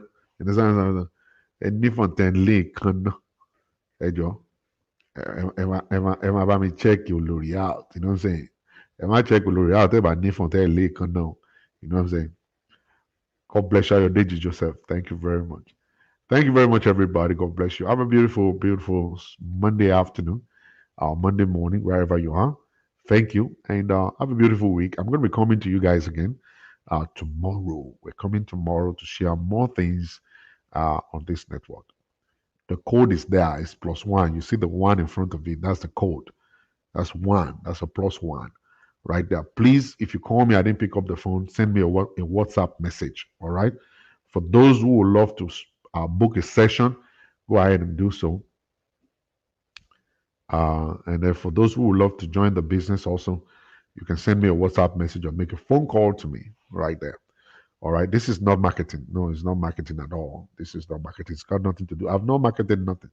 Ẹ nífọ̀n tẹ́ ẹ lé kan náà. Ẹ jọ ẹ máa bá mi check olórí out. You know what I'm saying? Ẹ má check olórí out tẹ́ ẹ bá nífọ̀n tẹ́ ẹ lé kan náà. You know what I'm saying? God bless you, your Deji Joseph. Thank you very much. Thank you very much, everybody. God bless you. Have a beautiful, beautiful Monday afternoon, Monday morning, wherever you are. Thank you, and have a beautiful week. I'm going to be coming to you guys again tomorrow. We're coming tomorrow to share more things on this network. The code is there. It's +1. You see the one in front of it. That's the code. That's one. That's a +1 right there. Please, if you call me, I didn't pick up the phone, send me a WhatsApp message. All right. For those who would love to book a session, go ahead and do so. And then for those who would love to join the business also, you can send me a WhatsApp message or make a phone call to me right there. All right. This is not marketing. No, it's not marketing at all. This is not marketing. It's got nothing to do. I've not marketed nothing.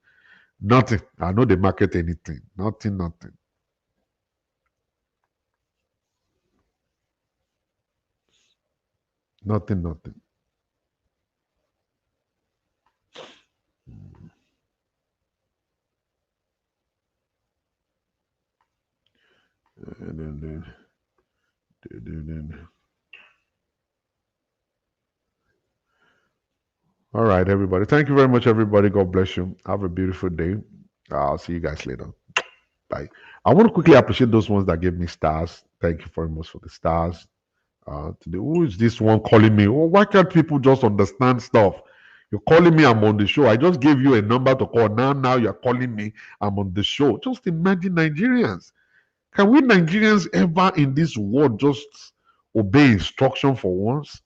Nothing. I know they market anything. Nothing, nothing. Nothing, nothing. And then. All right, everybody. Thank you very much, everybody. God bless you. Have a beautiful day. I'll see you guys later. Bye. I want to quickly appreciate those ones that gave me stars. Thank you very much for the stars. Today, who is this one calling me? Oh, why can't people just understand stuff? You're calling me, I'm on the show. I just gave you a number to call. Now you're calling me, I'm on the show. Just imagine Nigerians. Can we Nigerians ever in this world just obey instruction for once?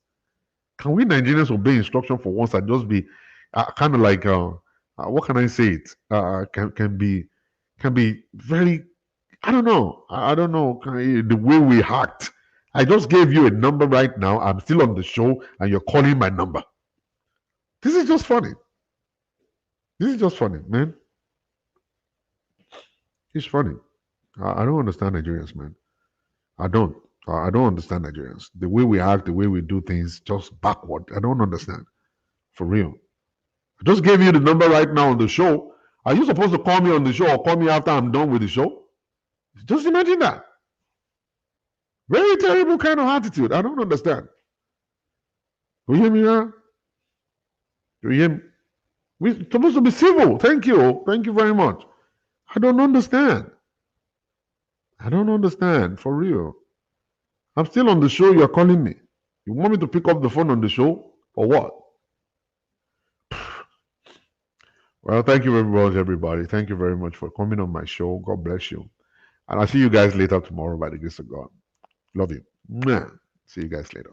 Can we Nigerians obey instruction for once and just be kind of like what can I say? It can be very. I don't know. I don't know the way we act. I just gave you a number right now. I'm still on the show, and you're calling my number. This is just funny. This is just funny, man. It's funny. I don't understand Nigerians, man. I don't. I don't understand Nigerians. The way we act, the way we do things, just backward. I don't understand. For real. I just gave you the number right now on the show. Are you supposed to call me on the show or call me after I'm done with the show? Just imagine that. Very terrible kind of attitude. I don't understand. You hear me now? You hear me? We're supposed to be civil. Thank you. Thank you very much. I don't understand. I don't understand. For real. I'm still on the show. You're calling me. You want me to pick up the phone on the show or what? Well, thank you very much, everybody. Thank you very much for coming on my show. God bless you. And I'll see you guys later tomorrow by the grace of God. Love you. Mwah. See you guys later.